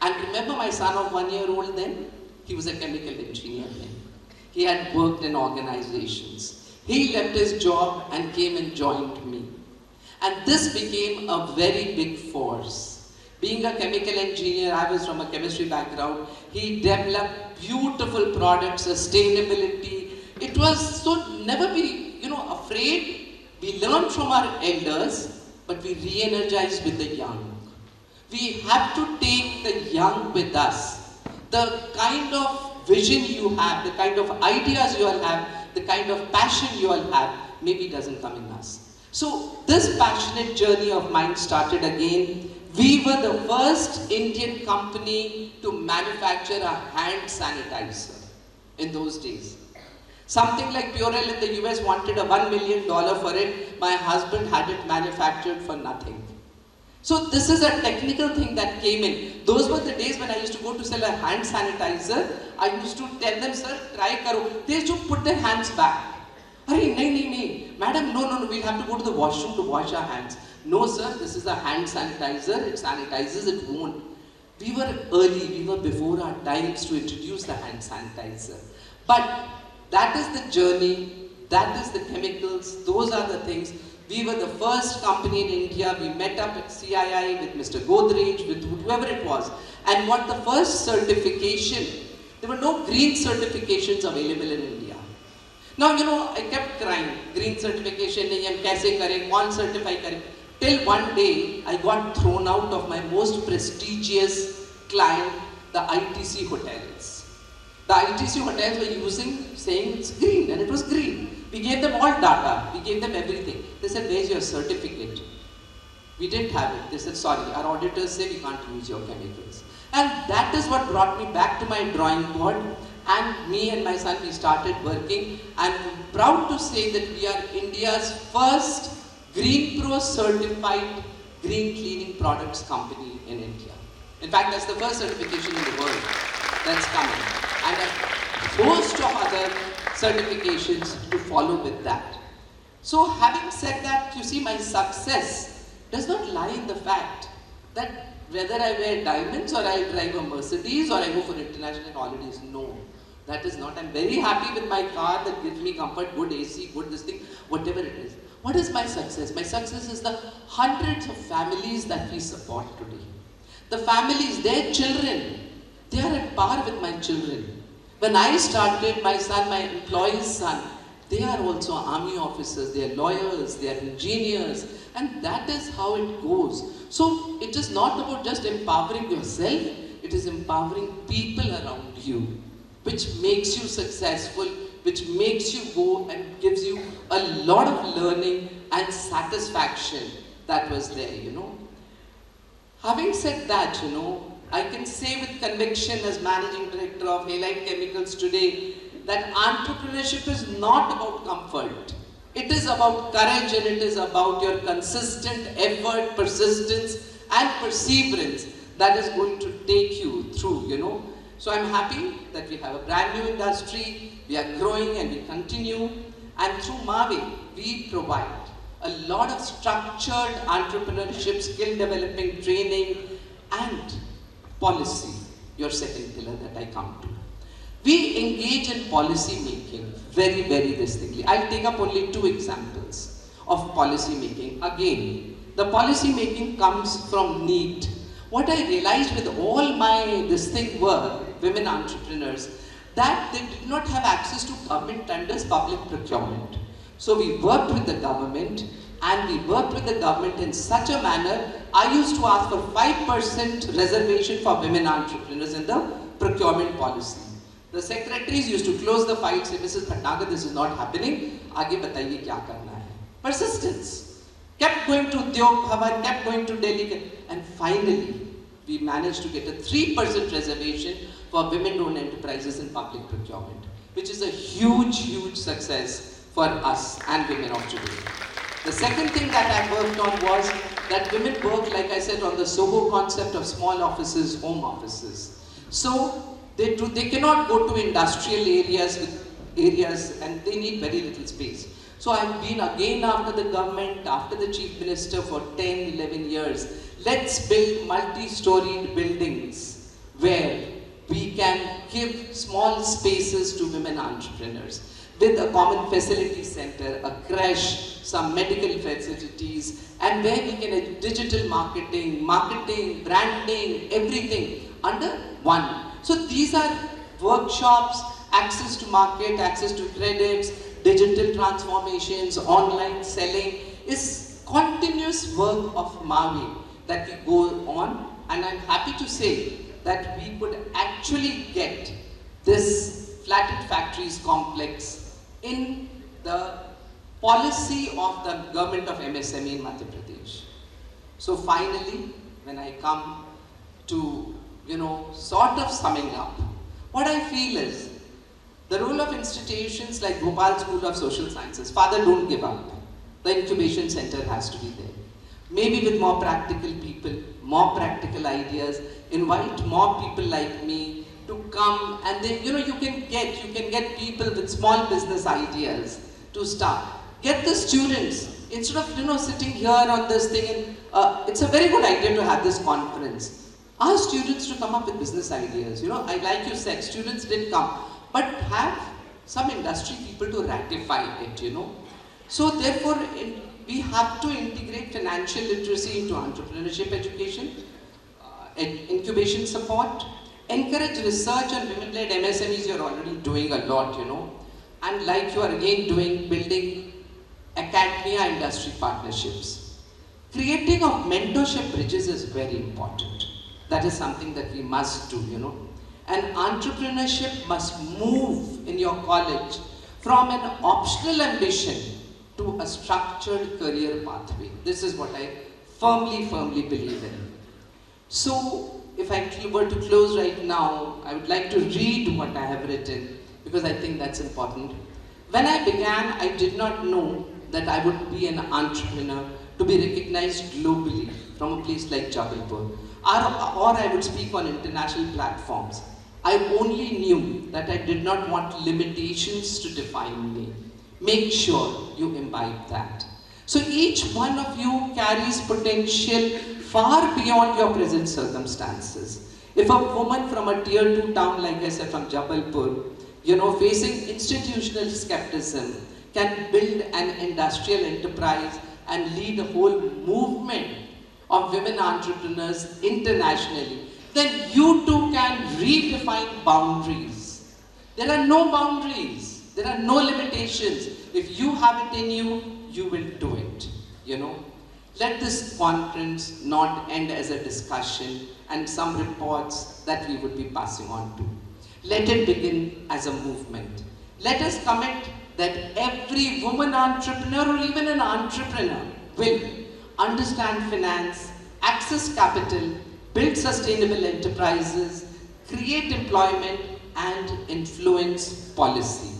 And remember my son of 1 year old then? He was a chemical engineer then. He had worked in organizations. He left his job and came and joined me. And this became a very big force. Being a chemical engineer, I was from a chemistry background. He developed beautiful products, sustainability. It was so never be, afraid. We learned from our elders, but we re-energized with the young. We have to take the young with us. The kind of vision you have, the kind of ideas you all have, the kind of passion you all have, maybe doesn't come in us. So this passionate journey of mine started again. We were the first Indian company to manufacture a hand sanitizer in those days. Something like Purell in the US wanted a $1 million for it. My husband had it manufactured for nothing. So this is a technical thing that came in. Those were the days when I used to go to sell a hand sanitizer. I used to tell them, sir, try karo. They used to put their hands back. Arey, nahi, madam, no, we'll have to go to the washroom to wash our hands. No, sir, this is a hand sanitizer. It sanitizes, it won't. We were early, we were before our times to introduce the hand sanitizer. But That is the journey, that is the chemicals, those are the things. We were the first company in India, we met up at CII with Mr. Godrej, with whoever it was, and got the first certification. There were no green certifications available in India. Now, I kept crying, green certification, nahi hum kaise kare, kaun certify kare. Till one day, I got thrown out of my most prestigious client, the ITC hotels. The ITC hotels were saying it's green, and it was green. We gave them all data, we gave them everything. They said, where's your certificate? We didn't have it. They said, sorry, our auditors say we can't use your chemicals. And that is what brought me back to my drawing board. And me and my son, we started working. And I'm proud to say that we are India's first Green Pro certified green cleaning products company in India. In fact, that's the first certification in the world that's coming. And a host of other certifications to follow with that. So having said that, you see, my success does not lie in the fact that whether I wear diamonds or I drive a Mercedes or I go for international holidays. No, that is not. I'm very happy with my car that gives me comfort, good AC, good this thing, whatever it is. What is my success? My success is the hundreds of families that we support today. The families, their children, they are at par with my children. When I started, my son, my employee's son, they are also army officers, they are lawyers, they are engineers, and that is how it goes. So it is not about just empowering yourself, it is empowering people around you, which makes you successful, which makes you go and gives you a lot of learning and satisfaction that was there, Having said that, I can say with conviction as Managing Director of Halite Chemicals today that entrepreneurship is not about comfort. It is about courage and it is about your consistent effort, persistence and perseverance that is going to take you through, So I'm happy that we have a brand new industry, we are growing and we continue. And through Mavi, we provide a lot of structured entrepreneurship, skill developing training and policy, your second pillar that I come to. We engage in policy making very, very distinctly. I'll take up only 2 examples of policy making. Again, the policy making comes from need. What I realized with all my women entrepreneurs, that they did not have access to government tenders, public procurement. So we worked with the government and we worked with the government in such a manner, I used to ask for 5% reservation for women entrepreneurs in the procurement policy. The secretaries used to close the file, say, Mrs. Bhatnagar, this is not happening, आगे बताइए क्या करना है. Persistence. Kept going to Udyog Bhavan, kept going to Delhi, and finally, we managed to get a 3% reservation for women-owned enterprises in public procurement, which is a huge, huge success for us and women of today. The second thing that I worked on was that women work, like I said, on the SOHO concept of small offices, home offices. So they cannot go to industrial areas and they need very little space. So I've been again after the government, after the Chief Minister for 10, 11 years. Let's build multi-storied buildings where we can give small spaces to women entrepreneurs with a common facility center, a creche, some medical facilities, and where we can have digital marketing, branding, everything under one. So these are workshops, access to market, access to credits, digital transformations, online selling, is continuous work of Mavi that we go on, and I'm happy to say that we could actually get this flattened factories complex in the policy of the government of MSME in Madhya Pradesh. So finally, when I come to, sort of summing up, what I feel is the role of institutions like Bhopal School of Social Sciences, Father, don't give up. The incubation center has to be there. Maybe with more practical people, more practical ideas, invite more people like me to come, and then you can get people with small business ideas to start. Get the students, instead of sitting here on this thing, and it's a very good idea to have this conference. Ask students to come up with business ideas. I like you said, students did come, but have some industry people to ratify it, So therefore, we have to integrate financial literacy into entrepreneurship education, incubation support, encourage research on women-led MSMEs. You're already doing a lot, and like you are again doing, building academia industry partnerships. Creating of mentorship bridges is very important. That is something that we must do, And entrepreneurship must move in your college from an optional ambition to a structured career pathway. This is what I firmly believe in. So, if I were to close right now, I would like to read what I have written because I think that's important. When I began, I did not know that I would be an entrepreneur to be recognized globally from a place like Jabalpur, or I would speak on international platforms. I only knew that I did not want limitations to define me. Make sure you imbibe that. So each one of you carries potential far beyond your present circumstances. If a woman from a tier 2 town, like I said, from Jabalpur, facing institutional skepticism, can build an industrial enterprise and lead a whole movement of women entrepreneurs internationally, then you too can redefine boundaries. There are no boundaries. There are no limitations. If you have it in you, you will do it, Let this conference not end as a discussion and some reports that we would be passing on to. Let it begin as a movement. Let us commit that every woman entrepreneur or even an entrepreneur will understand finance, access capital, build sustainable enterprises, create employment, and influence policy.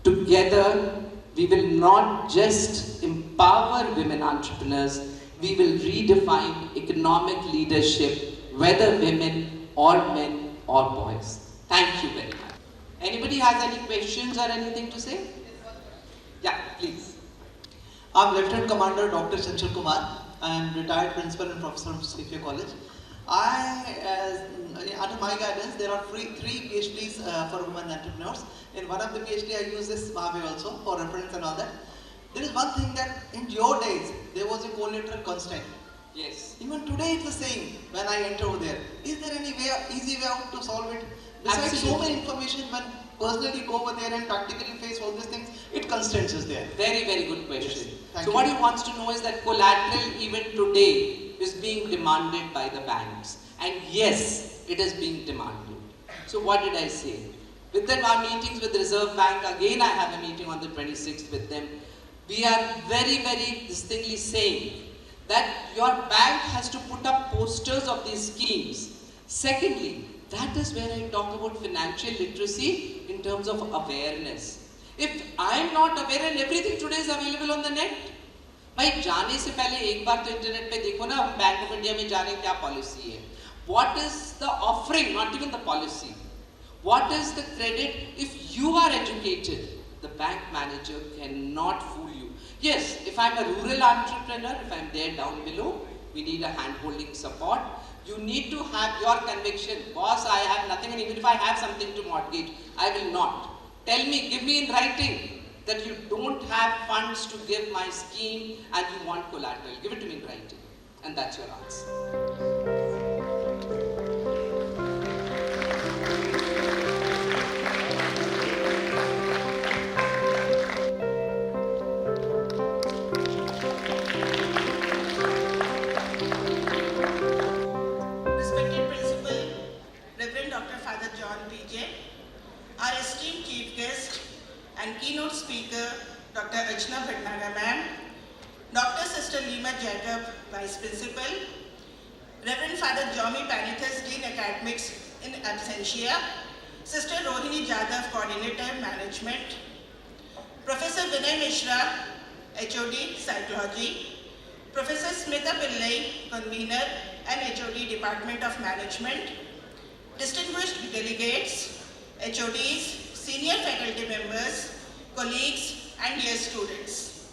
Together, we will not just empower women entrepreneurs, we will redefine economic leadership, whether women or men or boys. Thank you very much. Anybody has any questions or anything to say? Yeah, please. I'm Lieutenant Commander Dr. Chanchal Kumar. I am retired principal and professor of CFA College. Under my guidance, there are three PhDs for women entrepreneurs. In one of the PhD, I use this Mahavi also for reference and all that. There is one thing that in your days, there was a collateral constraint. Yes. Even today, it's the same when I enter over there. Is there any easy way out to solve it? Besides so many information, when personally go over there and practically face all these things, it constraints us there. Very, very good question. Yes. So what he wants to know is that collateral even today is being demanded by the banks. And yes, it is being demanded. So what did I say? With them, our meetings with the Reserve Bank, again I have a meeting on the 26th with them. We are very, very distinctly saying that your bank has to put up posters of these schemes. Secondly, that is where I talk about financial literacy in terms of awareness. If I am not aware and everything today is available on the net, भाई जाने से पहले एक बार तो internet पे देखो ना bank of India में जा रहे हैं क्या पॉलिसी है. What is the offering, not even the policy. What is the credit? If you are educated, the bank manager cannot fool you. Yes, if I'm a rural entrepreneur, if I'm there down below, we need a hand-holding support. You need to have your conviction. Boss, I have nothing, and even if I have something to mortgage, I will not. Tell me, give me in writing that you don't have funds to give my scheme and you want collateral. Give it to me in writing. And that's your answer. Respected Principal, Reverend Dr. Father John P.J., our esteemed Chief Guest and Keynote Speaker, Dr. Archana Bhatnagar Ma'am, Dr. Sister Lima Jacob, Vice Principal, Reverend Father Jomi Panithas, Dean Academics in absentia, Sister Rohini Jadhav, Coordinator Management, Professor Vinay Mishra, HOD Psychology, Professor Smita Pillai, Convener and HOD Department of Management, distinguished delegates, HODs, senior faculty members, colleagues, and dear students.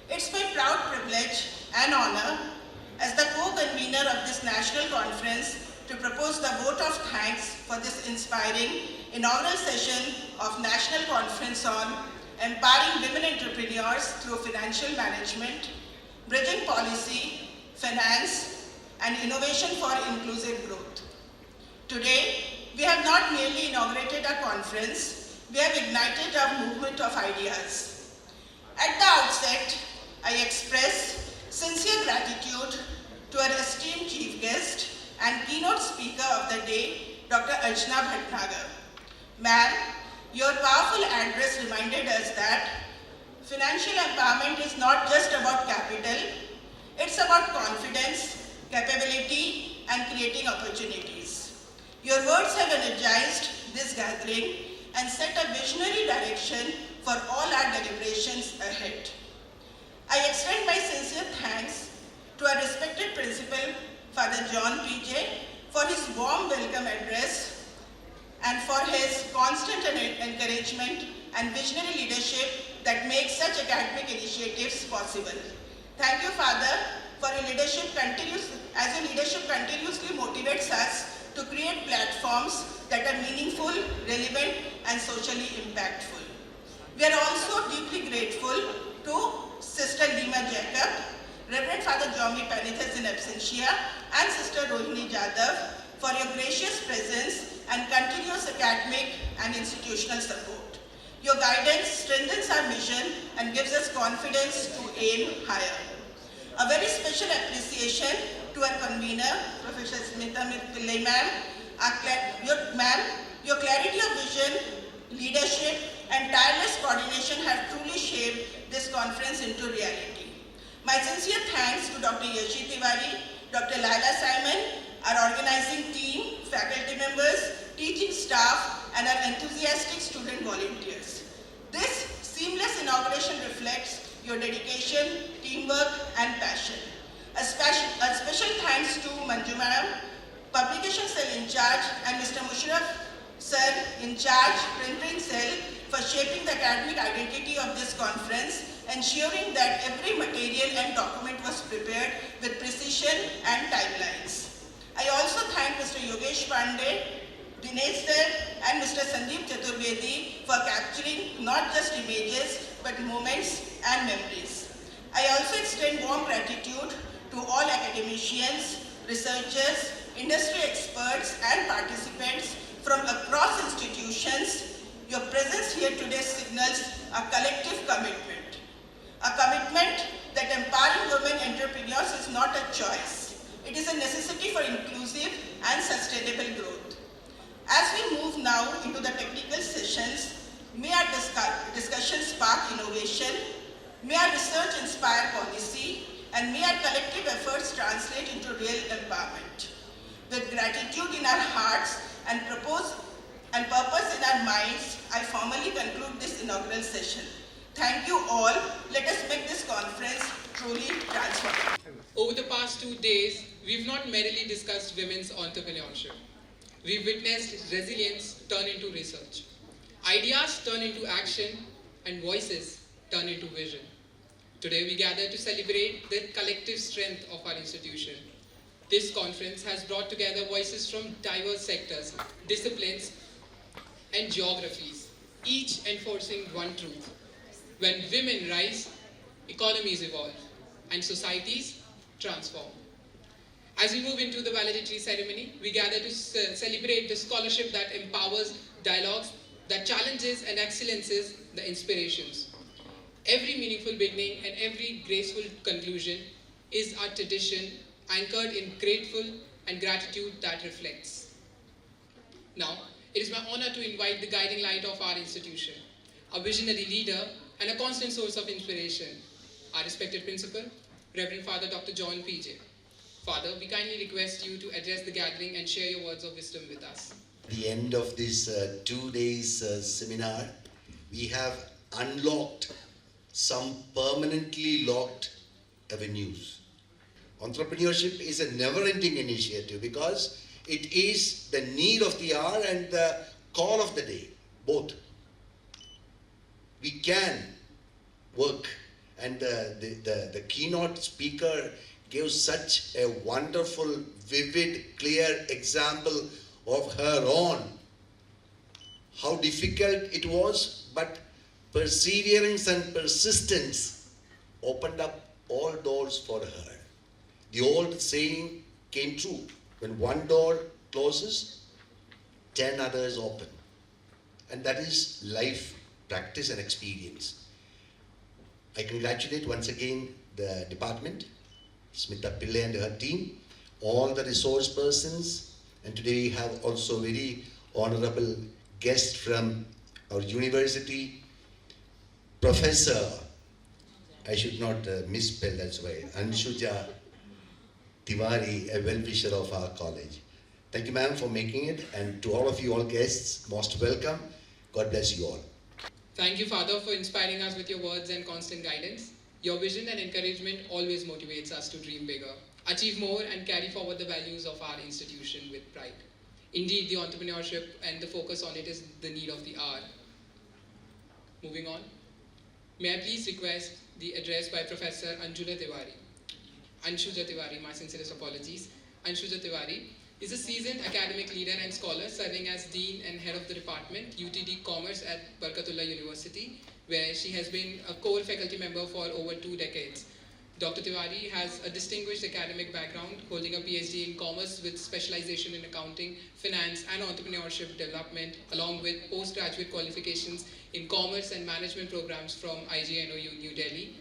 It's my proud privilege and honor as the co-convener of this national conference to propose the vote of thanks for this inspiring inaugural session of National Conference on Empowering Women Entrepreneurs Through Financial Management, Bridging Policy, Finance, and Innovation for Inclusive Growth. Today, we have not merely inaugurated a conference, we have ignited a movement of ideas. At the outset, I express sincere gratitude to our esteemed chief guest and keynote speaker of the day, Dr. Archana Bhatnagar. Ma'am, your powerful address reminded us that financial empowerment is not just about capital, it's about confidence, capability, and creating opportunities. Your words have energized this gathering and set a visionary direction for all our deliberations ahead. I extend my sincere thanks to our respected principal, Father John PJ, for his warm welcome address and for his constant encouragement and visionary leadership that makes such academic initiatives possible. Thank you, Father, for your leadership as your leadership continuously motivates us to create platforms that are meaningful, relevant, and socially impactful. We are also deeply grateful to Sister Lima Jacob, Reverend Father Jomi Panithas in absentia, and Sister Rohini Jadhav for your gracious presence and continuous academic and institutional support. Your guidance strengthens our mission and gives us confidence to aim higher. A very special appreciation to our convener, Professor Smita Pillai ma'am. Your clarity of vision, leadership, and tireless coordination have truly shaped this conference into reality. My sincere thanks to Dr. Yashi Tiwari, Dr. Laila Simon, our organizing team, faculty members, teaching staff, and our enthusiastic student volunteers. This seamless inauguration reflects your dedication, teamwork, and passion. A special thanks to Manju Madam, Publication Cell in charge, and Mr. Mushraf Sir in charge, Printing Cell, for shaping the academic identity of this conference, ensuring that every material and document was prepared with precision and timelines. I also thank Mr. Yogesh Pandey, Dinesh Sir, and Mr. Sandeep Chaturvedi for capturing not just images, but moments and memories. I also extend warm gratitude to all academicians, researchers, industry experts, and participants from across institutions. Your presence here today signals a collective commitment. A commitment that empowering women entrepreneurs is not a choice. It is a necessity for inclusive and sustainable growth. As we move now into the technical sessions, may our discussion spark innovation, may our research inspire policy, and may our collective efforts translate into real empowerment. With gratitude in our hearts and purpose in our minds, I formally conclude this inaugural session. Thank you all. Let us make this conference truly transformative. Over the past 2 days, we've not merely discussed women's entrepreneurship. We've witnessed resilience turn into research, ideas turn into action, and voices turn into vision. Today we gather to celebrate the collective strength of our institution. This conference has brought together voices from diverse sectors, disciplines, and geographies, each enforcing one truth. When women rise, economies evolve, and societies transform. As we move into the valedictory ceremony, we gather to celebrate the scholarship that empowers dialogues, that challenges and excellences the inspirations. Every meaningful beginning and every graceful conclusion is our tradition, anchored in grateful and gratitude that reflects. Now, it is my honor to invite the guiding light of our institution, a visionary leader and a constant source of inspiration, our respected principal, Reverend Father Dr. John PJ. Father, we kindly request you to address the gathering and share your words of wisdom with us. At the end of this 2 days seminar, we have unlocked some permanently locked avenues. Entrepreneurship is a never-ending initiative because it is the need of the hour and the call of the day, both. We can work, and the keynote speaker gave such a wonderful, vivid, clear example of her own how difficult it was, but perseverance and persistence opened up all doors for her. The old saying came true: when one door closes, 10 others open. And that is life practice and experience. I congratulate once again the department, Smita Pillai and her team, all the resource persons, and today we have also very honorable guest from our university, Professor, I should not misspell, that's why, Anshuja Tiwari, a well-wisher of our college. Thank you, ma'am, for making it, and to all of you all guests, most welcome. God bless you all. Thank you, Father, for inspiring us with your words and constant guidance. Your vision and encouragement always motivates us to dream bigger, achieve more, and carry forward the values of our institution with pride. Indeed, the entrepreneurship and the focus on it is the need of the hour. Moving on, may I please request the address by Professor Anshuja Tiwari, my sincerest apologies. Anshuja Tiwari is a seasoned academic leader and scholar serving as Dean and Head of the Department, UTD Commerce at Barkatullah University, where she has been a core faculty member for over 2 decades. Dr. Tiwari has a distinguished academic background, holding a PhD in Commerce with specialization in accounting, finance, and entrepreneurship development, along with postgraduate qualifications in Commerce and Management programs from IGNOU New Delhi.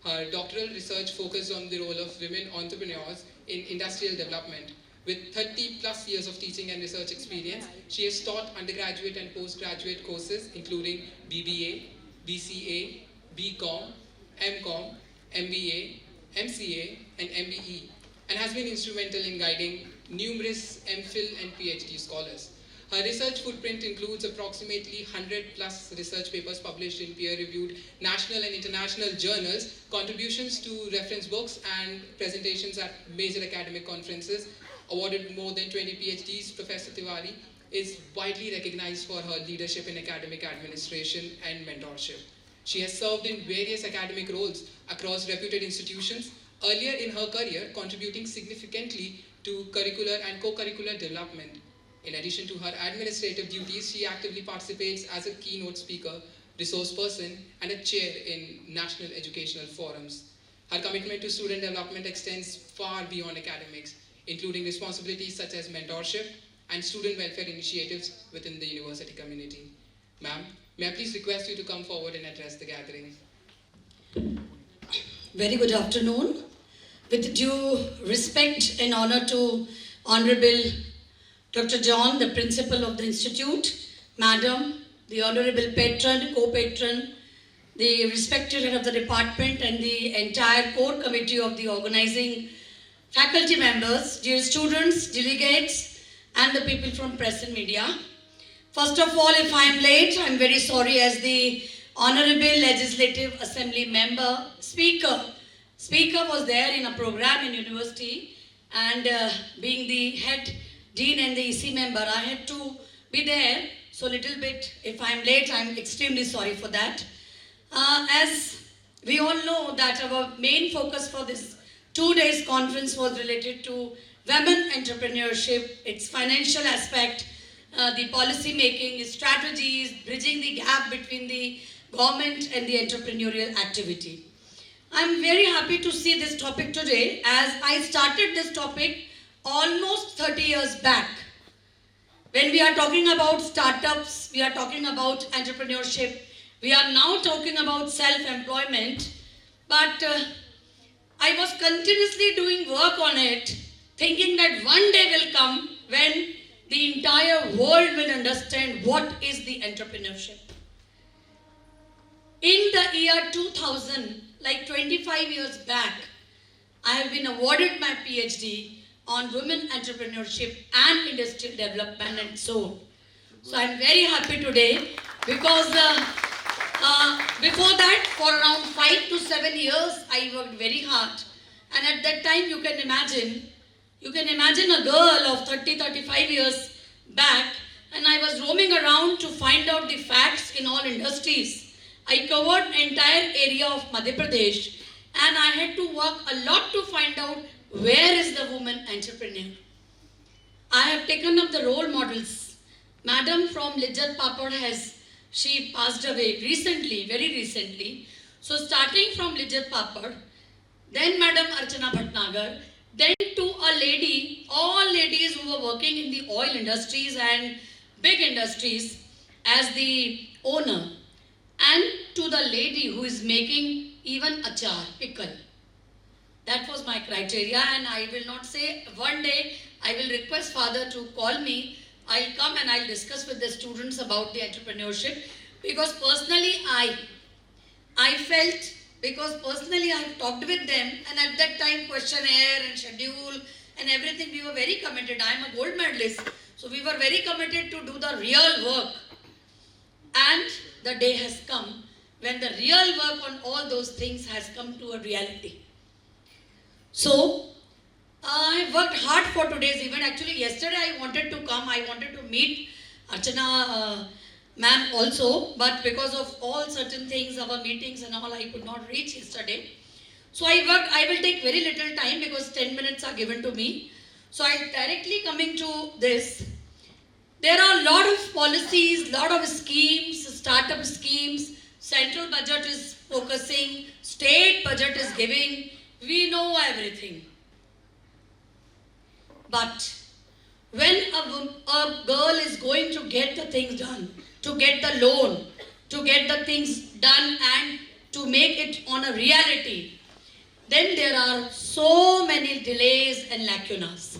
Her doctoral research focused on the role of women entrepreneurs in industrial development. With 30 plus years of teaching and research experience, she has taught undergraduate and postgraduate courses including BBA, BCA, BCom, MCom, MBA, MCA, and MBE, and has been instrumental in guiding numerous MPhil and PhD scholars. Her research footprint includes approximately 100 plus research papers published in peer-reviewed national and international journals, contributions to reference books, and presentations at major academic conferences. Awarded more than 20 PhDs, Professor Tiwari is widely recognized for her leadership in academic administration and mentorship. She has served in various academic roles across reputed institutions, earlier in her career contributing significantly to curricular and co-curricular development. In addition to her administrative duties, she actively participates as a keynote speaker, resource person, and a chair in national educational forums. Her commitment to student development extends far beyond academics, including responsibilities such as mentorship and student welfare initiatives within the university community. Ma'am, may I please request you to come forward and address the gathering? Very good afternoon. With due respect and honor to Honorable Dr. John, the Principal of the Institute, Madam, the Honorable Patron, Co-Patron, the respected Head of the Department, and the entire core committee of the organizing faculty members, dear students, delegates, and the people from press and media. First of all, if I am late, I am very sorry. As the Honorable Legislative Assembly member, Speaker was there in a program in university, and being the head dean and the EC member, I had to be there. So little bit, if I am late, I am extremely sorry for that. As we all know that our main focus for this 2 days conference was related to women entrepreneurship, its financial aspect, the policy making, strategies, bridging the gap between the government and the entrepreneurial activity. I'm very happy to see this topic today, as I started this topic almost 30 years back. When we are talking about startups, we are talking about entrepreneurship, we are now talking about self-employment, but I was continuously doing work on it, thinking that one day will come when the entire world will understand what is the entrepreneurship. In the year 2000, like 25 years back, I have been awarded my PhD on women entrepreneurship and industrial development and so on. So I'm very happy today because before that, for around 5 to 7 years, I worked very hard. And at that time, you can imagine a girl of 30-35 years back, and I was roaming around to find out the facts in all industries. I covered entire area of Madhya Pradesh, and I had to work a lot to find out where is the woman entrepreneur. I have taken up the role models. Madam from Lijjat Papad she passed away recently, very recently. So starting from Lijjat Papad, then Madam Archana Bhatnagar, then to a lady, all ladies who were working in the oil industries and big industries as the owner, and to the lady who is making even achar, pickle. That was my criteria, and I will not say one day I will request father to call me. I'll come and I'll discuss with the students about the entrepreneurship, because personally I felt, because personally I have talked with them, and at that time questionnaire and schedule and everything, we were very committed. I am a gold medalist, so we were very committed to do the real work. And the day has come when the real work on all those things has come to a reality. So I worked hard for today's event. Actually, yesterday I wanted to come. I wanted to meet Archana ma'am also, but because of all certain things, our meetings and all, I could not reach yesterday. So I will take very little time because 10 minutes are given to me. So I directly coming to this. There are a lot of policies, lot of schemes, startup schemes. Central budget is focusing, state budget is giving. We know everything. But when a girl is going to get the things done, to get the loan, to get the things done and to make it on a reality, then there are so many delays and lacunas.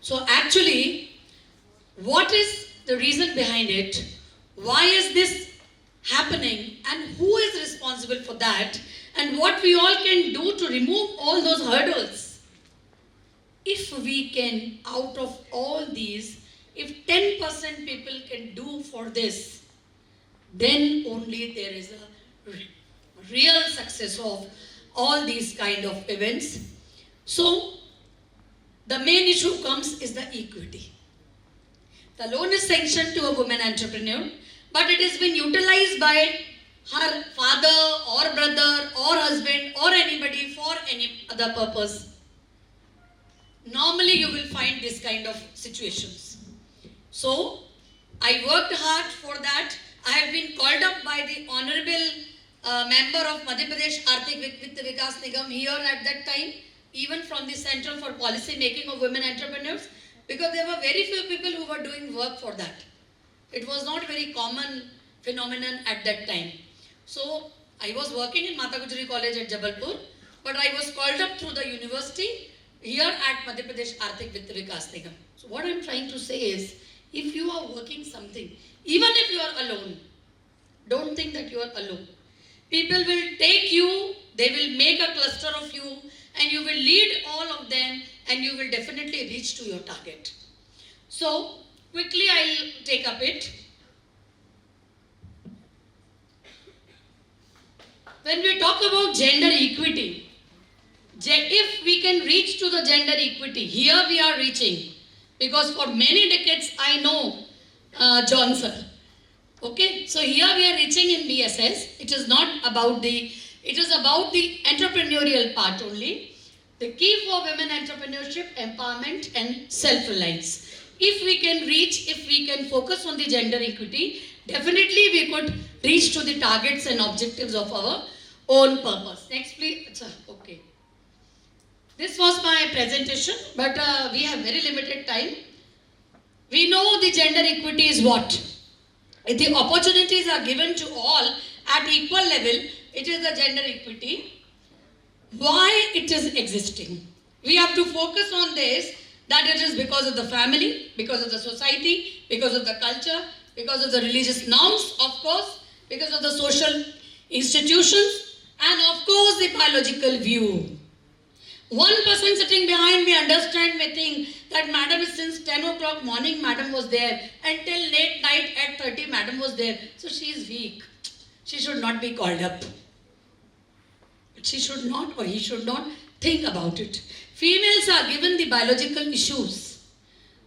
So actually, what is the reason behind it? Why is this happening, and who is responsible for that, and what we all can do to remove all those hurdles? If we can, out of all these, if 10% people can do for this, then only there is a real success of all these kind of events. So the main issue comes is the equity. The loan is sanctioned to a woman entrepreneur, but it has been utilized by her father or brother or husband or anybody for any other purpose. Normally you will find this kind of situations. So I worked hard for that. I have been called up by the honorable member of Madhya Pradesh Arthik Vitt Vikas Nigam here at that time, even from the Central for Policy Making of Women Entrepreneurs, because there were very few people who were doing work for that. It was not a very common phenomenon at that time. So I was working in Mata Gujari College at Jabalpur, but I was called up through the university here at Madhya Pradesh Arthik Vitt Vikas Nigam. So what I am trying to say is, if you are working something, even if you are alone, don't think that you are alone. People will take you, they will make a cluster of you, and you will lead all of them, and you will definitely reach to your target. So quickly I'll take up it. When we talk about gender equity, if we can reach to the gender equity, here we are reaching, because for many decades I know John sir. Okay, so here we are reaching in BSS. It is not about it is about the entrepreneurial part only. The key for women entrepreneurship, empowerment and self-reliance. If we can reach, if we can focus on the gender equity, definitely we could reach to the targets and objectives of our own purpose. Next please. Okay. This was my presentation, but we have very limited time. We know the gender equity is what? If the opportunities are given to all at equal level, it is the gender equity. Why it is existing? We have to focus on this, that it is because of the family, because of the society, because of the culture, because of the religious norms, of course, because of the social institutions, and of course the biological view. One person sitting behind me understand me think that madam is since 10 o'clock morning madam was there, until late night at 30 madam was there. So she is weak. She should not be called up. But she should not, or he should not think about it. Females are given the biological issues,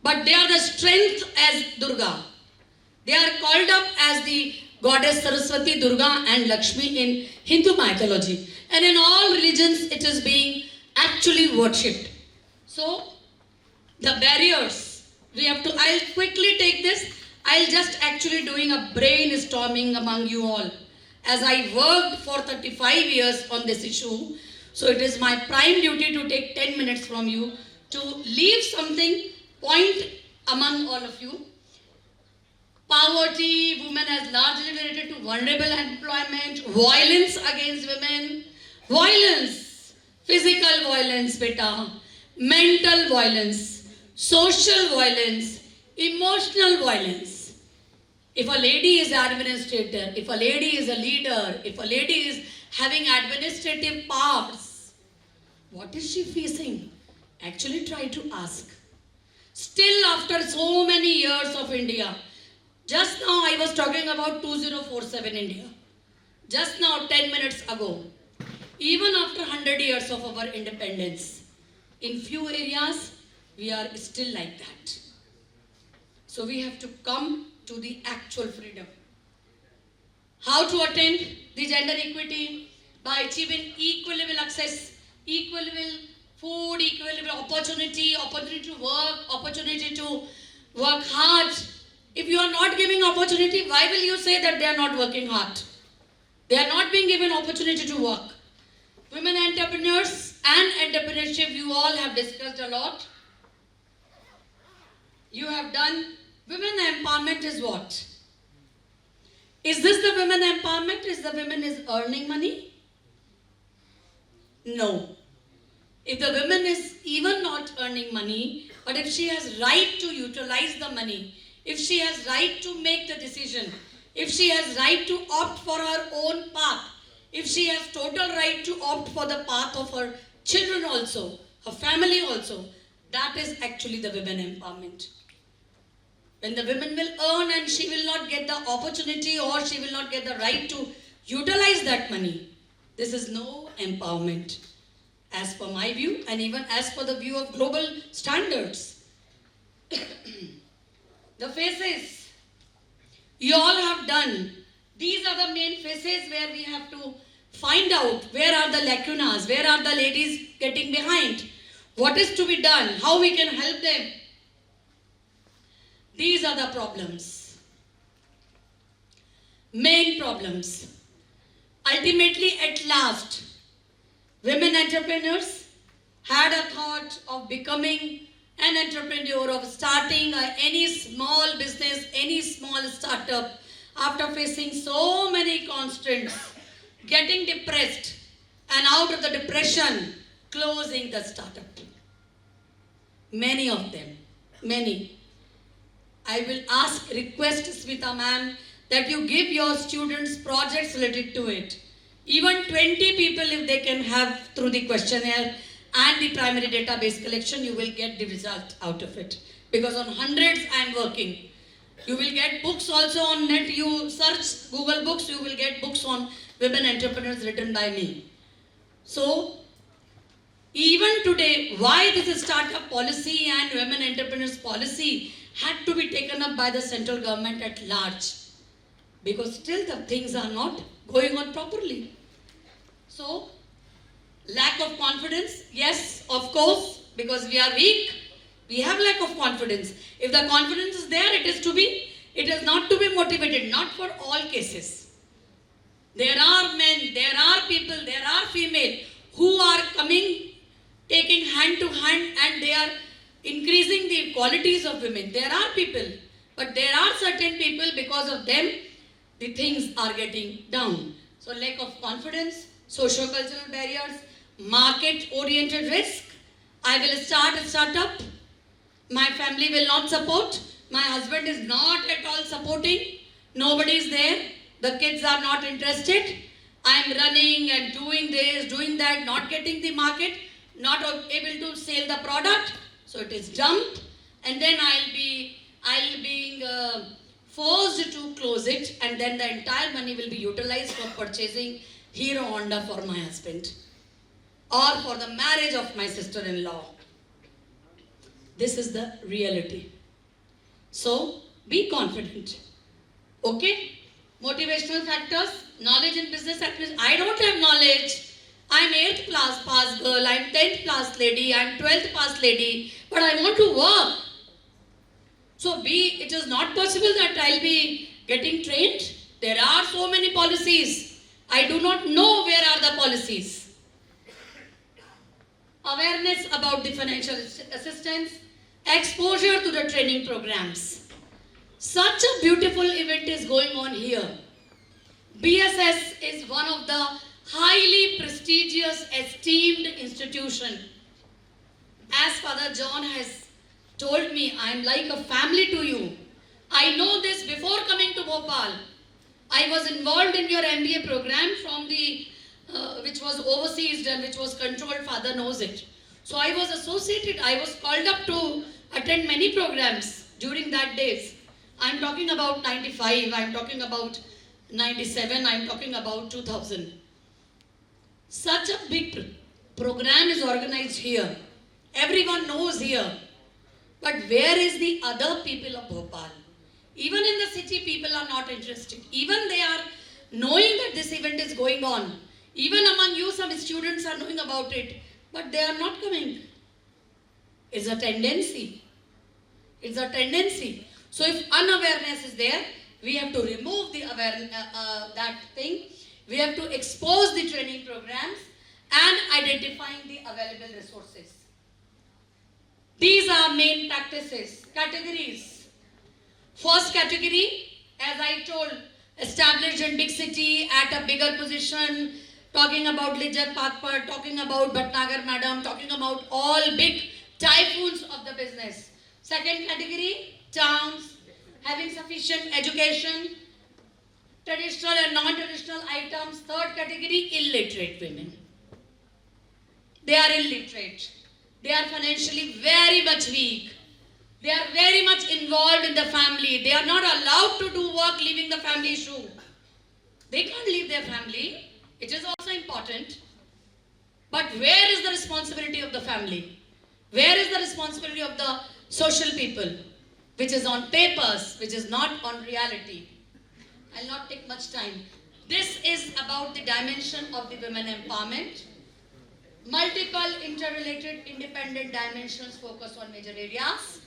but they are the strength as Durga. They are called up as the goddess Saraswati, Durga and Lakshmi in Hindu mythology. And in all religions it is being actually worshipped. So the barriers We have to, I'll quickly take this. I'll just actually doing a brainstorming among you all. As I worked for 35 years on this issue, so it is my prime duty to take 10 minutes from you to leave something, point among all of you. Poverty, women as largely related to vulnerable employment, violence against women, violence, physical violence, beta, mental violence, social violence, emotional violence. If a lady is administrator, if a lady is a leader, if a lady is having administrative powers, what is she facing? Actually try to ask. Still after so many years of India, just now I was talking about 2047 India. Just now 10 minutes ago, even after 100 years of our independence, in few areas we are still like that. So we have to come to the actual freedom. How to attain the gender equity? By achieving equal level access, equal level food, equal level opportunity, opportunity to work, opportunity to work hard. If you are not giving opportunity, why will you say that they are not working hard? They are not being given opportunity to work. Women entrepreneurs and entrepreneurship, you all have discussed a lot. You have done. Women empowerment is what? Is this the women empowerment? Is the women is earning money? No. If the woman is even not earning money, but if she has right to utilize the money, if she has right to make the decision, if she has right to opt for her own path, if she has total right to opt for the path of her children also, her family also, that is actually the women empowerment. When the women will earn and she will not get the opportunity or she will not get the right to utilize that money, this is no empowerment as per my view and even as per the view of global standards. The phases you all have done, these are the main phases where we have to find out where are the lacunas, where are the ladies getting behind, what is to be done, how we can help them. These are the problems. Main problems. Ultimately, at last, women entrepreneurs had a thought of becoming an entrepreneur, of starting any small business, any small startup, after facing so many constraints, getting depressed, and out of the depression, closing the startup. Many of them, many. I will request Smita ma'am that you give your students projects related to it. Even 20 people if they can have through the questionnaire and the primary database collection, you will get the result out of it. Because on hundreds I am working. You will get books also on net. You search Google Books, you will get books on women entrepreneurs written by me. So, even today, why this startup policy and women entrepreneurs policy had to be taken up by the central government at large, because still the things are not going on properly. So, lack of confidence, yes, of course, because we are weak, we have lack of confidence. If the confidence is there, it is not to be motivated, not for all cases. There are men, there are people, there are female who are coming, taking hand to hand, and they are increasing the qualities of women. There are people, but there are certain people, because of them, the things are getting down. So lack of confidence, socio-cultural barriers, market-oriented risk. I will start a startup. My family will not support. My husband is not at all supporting. Nobody is there. The kids are not interested. I am running and doing this, doing that, not getting the market, not able to sell the product. So it is dumped, and then I'll be forced to close it, and then the entire money will be utilized for purchasing Hero Honda for my husband or for the marriage of my sister-in-law. This is the reality. So be confident. Okay? Motivational factors, knowledge in business administration. I don't have knowledge. I'm 8th class pass girl, I'm 10th class lady, I'm 12th pass lady, but I want to work. So it is not possible that I'll be getting trained. There are so many policies. I do not know where are the policies. Awareness about the financial assistance, exposure to the training programs. Such a beautiful event is going on here. BSS is one of the highly prestigious, esteemed institution. As Father John has told me, I am like a family to you. I know this before coming to Bhopal. I was involved in your MBA program from the which was overseas and which was controlled. Father knows it. So I was associated. I was called up to attend many programs during that days. I am talking about 95. I am talking about 97. I am talking about 2000. Such a big program is organized here. Everyone knows here. But where is the other people of Bhopal? Even in the city, people are not interested. Even they are knowing that this event is going on. Even among you, some students are knowing about it. But they are not coming. It's a tendency. It's a tendency. So if unawareness is there, we have to remove the that thing. We have to expose the training programs and identifying the available resources. These are main practices, categories. First category, as I told, established in big city at a bigger position, talking about Lijjat Pathpar, talking about Bhatnagar Madam, talking about all big typhoons of the business. Second category, towns, having sufficient education, traditional and non-traditional items. Third category, illiterate women. They are illiterate. They are financially very much weak. They are very much involved in the family. They are not allowed to do work leaving the family issue. They can't leave their family. It is also important. But where is the responsibility of the family? Where is the responsibility of the social people? Which is on papers, which is not on reality. I'll not take much time. This is about the dimension of the women empowerment. Multiple interrelated independent dimensions focus on major areas.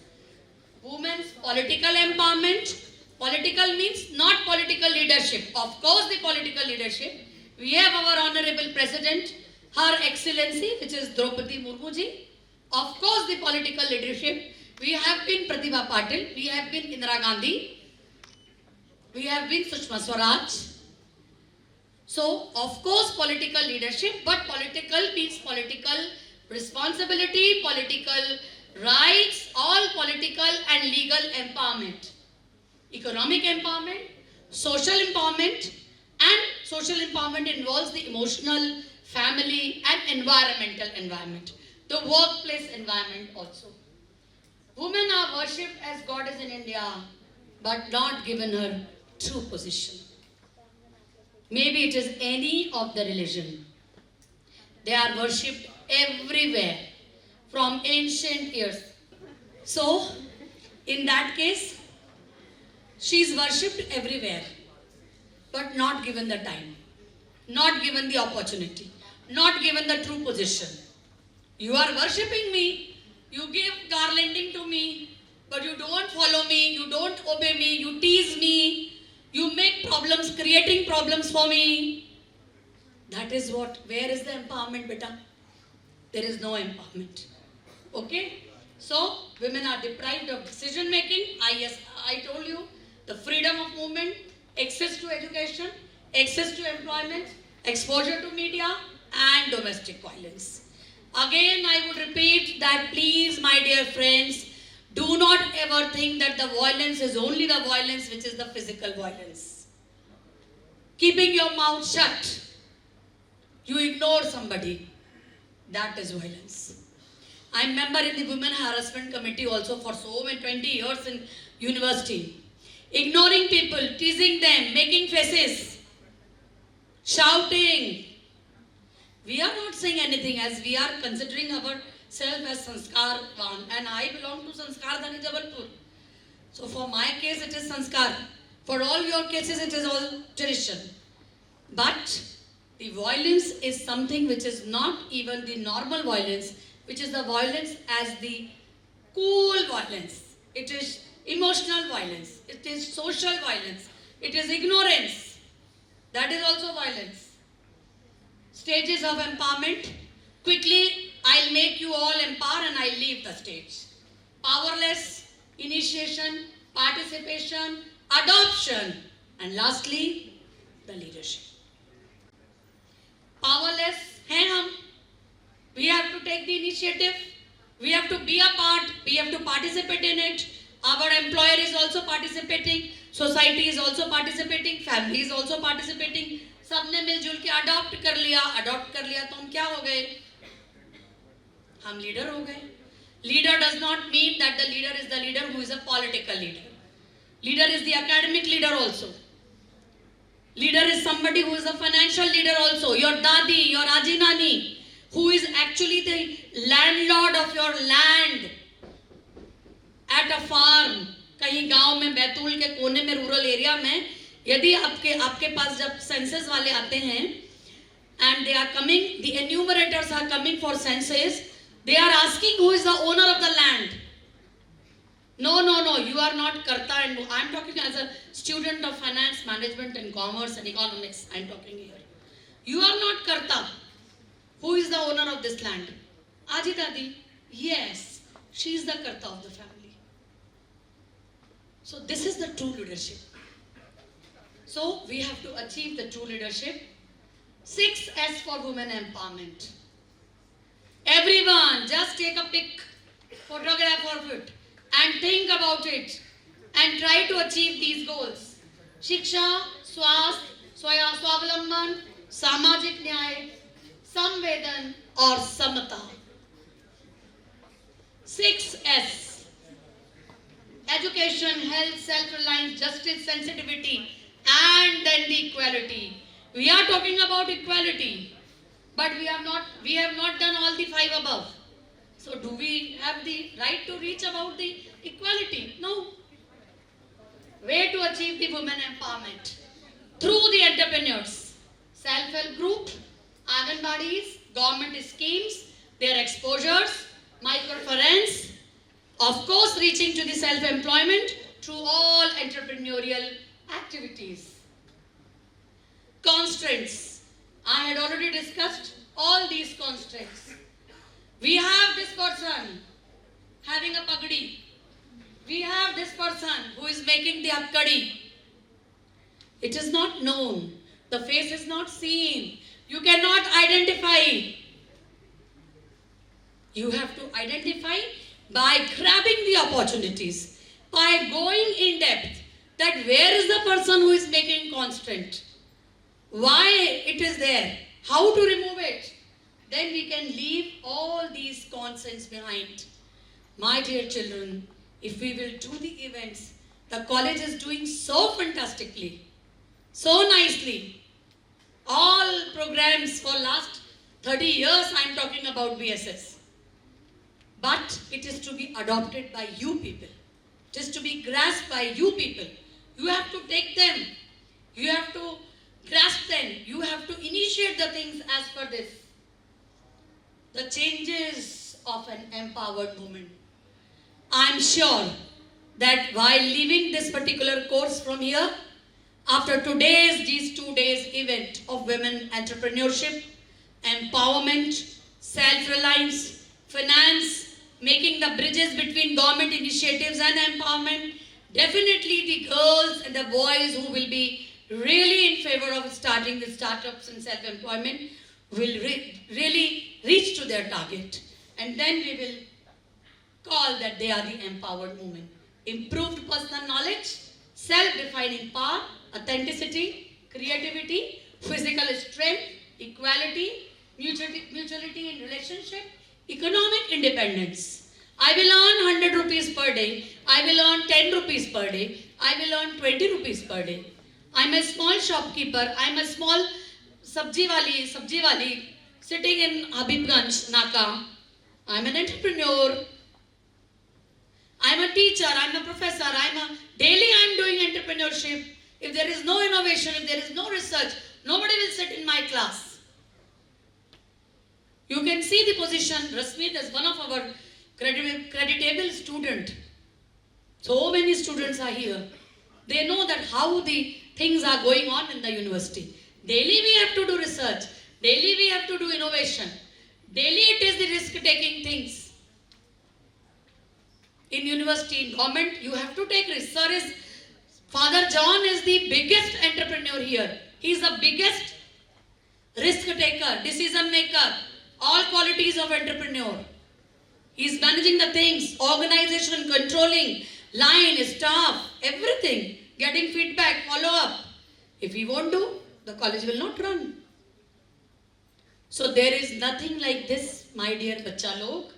Women's political empowerment. Political means not political leadership. Of course the political leadership. We have our Honorable President, Her Excellency, which is Draupadi Murmu ji. Of course the political leadership. We have been Pratibha Patil. We have been Indira Gandhi. We have been Sushma Swaraj. So, of course, political leadership, but political means political responsibility, political rights, all political and legal empowerment. Economic empowerment, social empowerment, and social empowerment involves the emotional, family, and environmental environment. The workplace environment also. Women are worshipped as goddess in India, but not given her true position. Maybe it is any of the religion. They are worshipped everywhere from ancient years. So, in that case, she is worshipped everywhere, but not given the time, not given the opportunity, not given the true position. You are worshipping me, you give garlanding to me, but you don't follow me, you don't obey me, you tease me, you make problems, creating problems for me. That is what, where is the empowerment, beta? There is no empowerment. Okay? So, women are deprived of decision making. I told you, the freedom of movement, access to education, access to employment, exposure to media, and domestic violence. Again, I would repeat that please, my dear friends, do not ever think that the violence is only the violence which is the physical violence. Keeping your mouth shut, you ignore somebody, that is violence. I am member in the Women Harassment Committee also for so many 20 years in university. Ignoring people, teasing them, making faces, shouting. We are not saying anything as we are considering ourselves as Sanskarvan, and I belong to Sanskar Dhani Jabalpur. So for my case it is Sanskar. For all your cases it is all tradition. But the violence is something which is not even the normal violence, which is the violence as the cool violence. It is emotional violence, it is social violence, it is ignorance. That is also violence. Stages of empowerment. Quickly, I'll make you all empower and I'll leave the stage. Powerless, initiation, participation, adoption, and lastly, the leadership. Powerless हैं हम. We have to take the initiative. We have to be a part. We have to participate in it. Our employer is also participating. Society is also participating. Family is also participating. सबने मिलजुल के adopt कर लिया तो हम क्या हो गए? हम लीडर हो गए. Leader does not mean that the leader is the leader who is a political leader. Leader is the academic leader also. Leader is somebody who is a financial leader also. Your dadi, your aji nani, who is actually the landlord of your land at a farm. कहीं गांव में बैतूल के कोने में rural area में यदि आपके पास जब सेंसस वाले आते हैं and they are coming, the enumerators are coming for census, they are asking who is the owner of the land. No, you are not Karta, and I am talking as a student of finance, management and commerce and economics. I am talking here. You are not Karta. Who is the owner of this land? Aji Dadi. Yes, she is the Karta of the family. So this is the true leadership. So we have to achieve the true leadership. 6S for women empowerment. Everyone, just take a pic, photograph of it, and think about it, and try to achieve these goals. Shiksha, Swasthya, Swavalamban, Samajik Nyay, Samvedan or Samata. 6S. Education, health, self-reliance, justice, sensitivity, and then the equality. We are talking about equality, but we have not done all the 5 above. So do we have the right to reach about the equality? No. Way to achieve the women empowerment? Through the entrepreneurs, self-help group, Anganwadis, government schemes, their exposures, microfinance, of course reaching to the self-employment through all entrepreneurial activities. Constraints. I had already discussed all these constraints. We have this person having a pagdi. We have this person who is making the akkadi. It is not known. The face is not seen. You cannot identify. You have to identify by grabbing the opportunities, by going in depth that where is the person who is making constraint, why it is there, how to remove it. Then we can leave all these constraints behind. My dear children, if we will do the events, the college is doing so fantastically, so nicely. All programs for last 30 years I am talking about BSS. But it is to be adopted by you people. It is to be grasped by you people. You have to take them. You have to grasp them. You have to initiate the things as per this. The changes of an empowered woman. I am sure that while leaving this particular course from here, after these 2 days event of women entrepreneurship, empowerment, self-reliance, finance, making the bridges between government initiatives and empowerment, definitely the girls and the boys who will be really in favor of starting the startups and self-employment will really reach to their target. And then we will call that they are the empowered women. Improved personal knowledge, self-defining power, authenticity, creativity, physical strength, equality, mutuality in relationship, economic independence. I will earn 100 rupees per day. I will earn 10 rupees per day. I will earn 20 rupees per day. I am a small shopkeeper. I am a small sabji wali sitting in Habibganj, Naka. I am an entrepreneur. I am a teacher. I am a professor. Daily I am doing entrepreneurship. If there is no innovation, if there is no research, nobody will sit in my class. You can see the position. Rasmeet is one of our creditable student. So many students are here. They know that how the things are going on in the university. Daily we have to do research. Daily we have to do innovation. Daily it is the risk-taking things. In university, in government, you have to take risk. Father John is the biggest entrepreneur here. He is the biggest risk taker, decision maker, all qualities of entrepreneur. He is managing the things, organization, controlling, line, staff, everything, getting feedback, follow up. If he won't do, the college will not run. So there is nothing like this, my dear bacha log,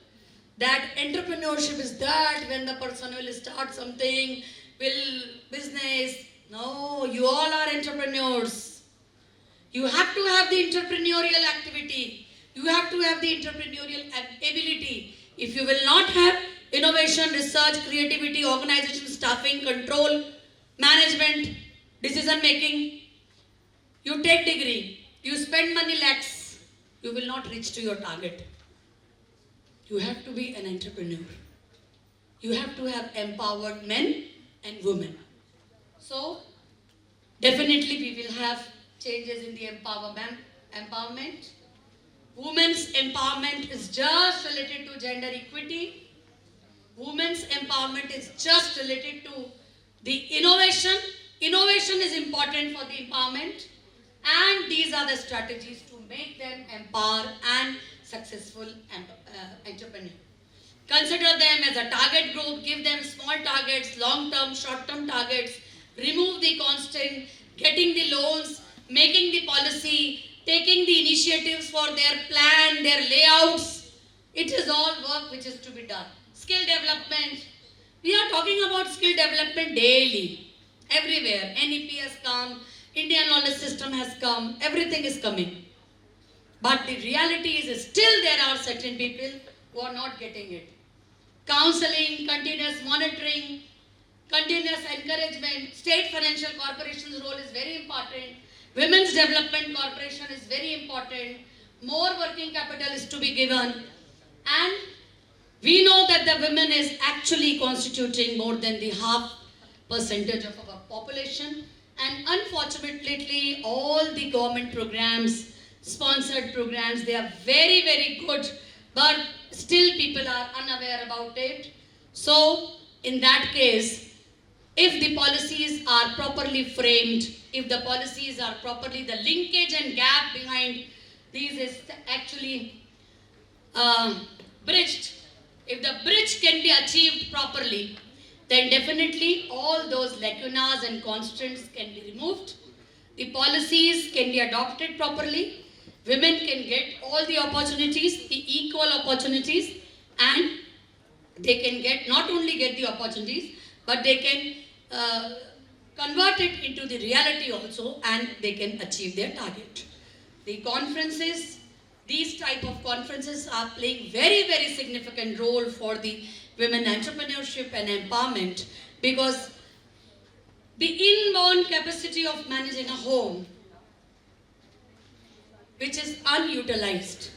that entrepreneurship is that when the person will start something, will business. No, you all are entrepreneurs. You have to have the entrepreneurial activity. You have to have the entrepreneurial ability. If you will not have innovation, research, creativity, organization, staffing, control, management, decision making, you take degree, you spend money lakhs, you will not reach to your target. You have to be an entrepreneur. You have to have empowered men and women. So, definitely we will have changes in the empowerment. Women's empowerment is just related to gender equity. Women's empowerment is just related to the innovation. Innovation is important for the empowerment. And these are the strategies to make them empower and successful entrepreneur. Consider them as a target group, give them small targets, long-term, short-term targets, remove the constant, getting the loans, making the policy, taking the initiatives for their plan, their layouts. It is all work which is to be done. Skill development. We are talking about skill development daily, everywhere. NEP has come, Indian knowledge system has come, everything is coming. But the reality is still there are certain people who are not getting it. Counseling, continuous monitoring, continuous encouragement, state financial corporation's role is very important. Women's Development Corporation is very important. More working capital is to be given. And we know that the women is actually constituting more than the % of our population. And unfortunately, all the government programs, sponsored programs, they are very, very good. But still people are unaware about it. So, in that case, if the policies are properly framed, if the policies are properly, the linkage and gap behind these is actually bridged. If the bridge can be achieved properly, then definitely all those lacunas and constraints can be removed. The policies can be adopted properly. Women can get all the opportunities, the equal opportunities, and they can get, not only get the opportunities, but they can convert it into the reality also, and they can achieve their target. The conferences, these type of conferences are playing very, very significant role for the women entrepreneurship and empowerment, because the inborn capacity of managing a home, which is unutilized,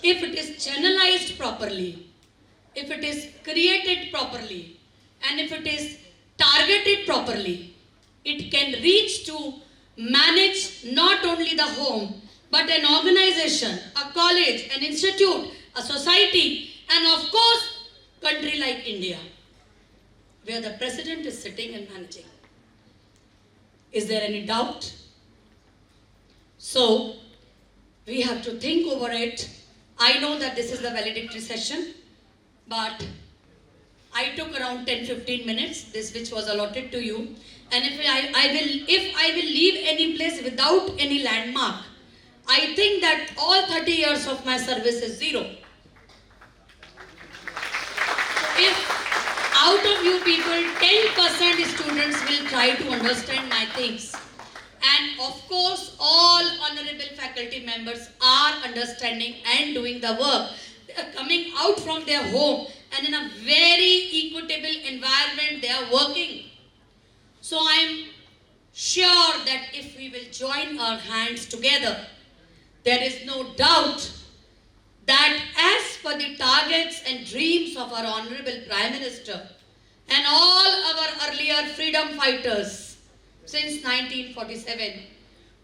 if it is channelized properly, if it is created properly, and if it is targeted properly, it can reach to manage not only the home, but an organization, a college, an institute, a society, and of course, country like India, where the president is sitting and managing. Is there any doubt? So, we have to think over it. I know that this is the valedictory session, but I took around 10-15 minutes, this which was allotted to you. And if I will leave any place without any landmark, I think that all 30 years of my service is zero. If out of you people, 10% students will try to understand my things. And of course, all honorable faculty members are understanding and doing the work. They are coming out from their home and in a very equitable environment they are working. So I am sure that if we will join our hands together, there is no doubt that as per the targets and dreams of our Honorable Prime Minister and all our earlier freedom fighters since 1947,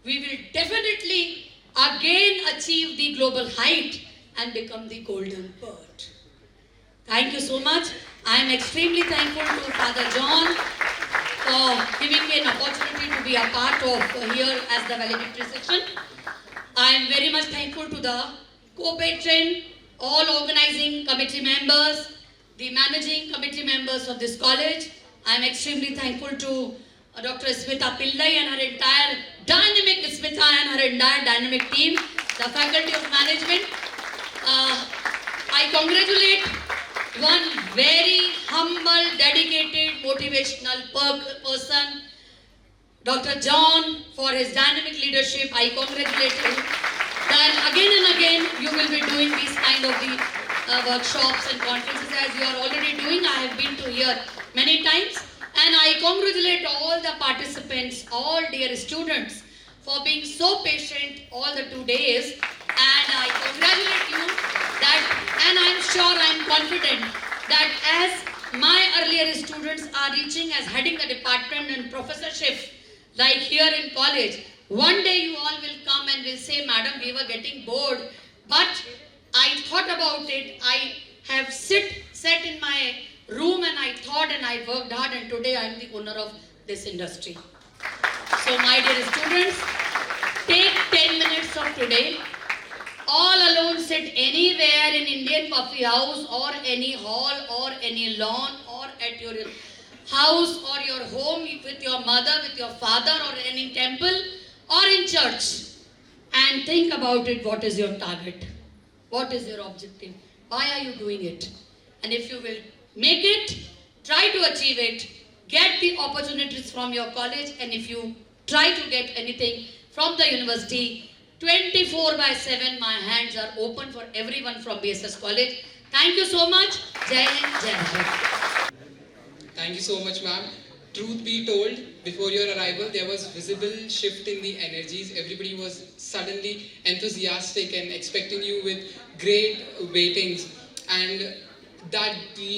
we will definitely again achieve the global height and become the golden bird. Thank you so much. I am extremely thankful to Father John for giving me an opportunity to be a part of here as the valedictory section. I am very much thankful to the co-patron, all organizing committee members, the managing committee members of this college. I am extremely thankful to Dr. Smita Pillai and her entire dynamic team, the faculty of management. I congratulate one very humble, dedicated, motivational person, Dr. John, for his dynamic leadership. I congratulate him. That again and again you will be doing these kind of the workshops and conferences as you are already doing. I have been to here many times, and I congratulate all the participants, all dear students, for being so patient all the 2 days. And I congratulate you that, and I am sure, I am confident that as my earlier students are reaching as heading the department and professorship, like here in college, one day you all will come and will say, Madam, we were getting bored, but I thought about it. I have sat in my room and I thought and I worked hard, and today I am the owner of this industry. So my dear students, take 10 minutes of today. All alone sit anywhere in Indian coffee house or any hall or any lawn or at your house or your home with your mother, with your father, or any temple or in church, and think about it. What is your target? What is your objective? Why are you doing it? And if you will make it, try to achieve it, get the opportunities from your college, and if you try to get anything from the university, 24/7, my hands are open for everyone from BSS College. Thank you so much. Jai Hind, Jai Bharat. Thank you so much, ma'am. Truth be told, before your arrival, there was visible shift in the energies. Everybody was suddenly enthusiastic and expecting you with great waitings. And that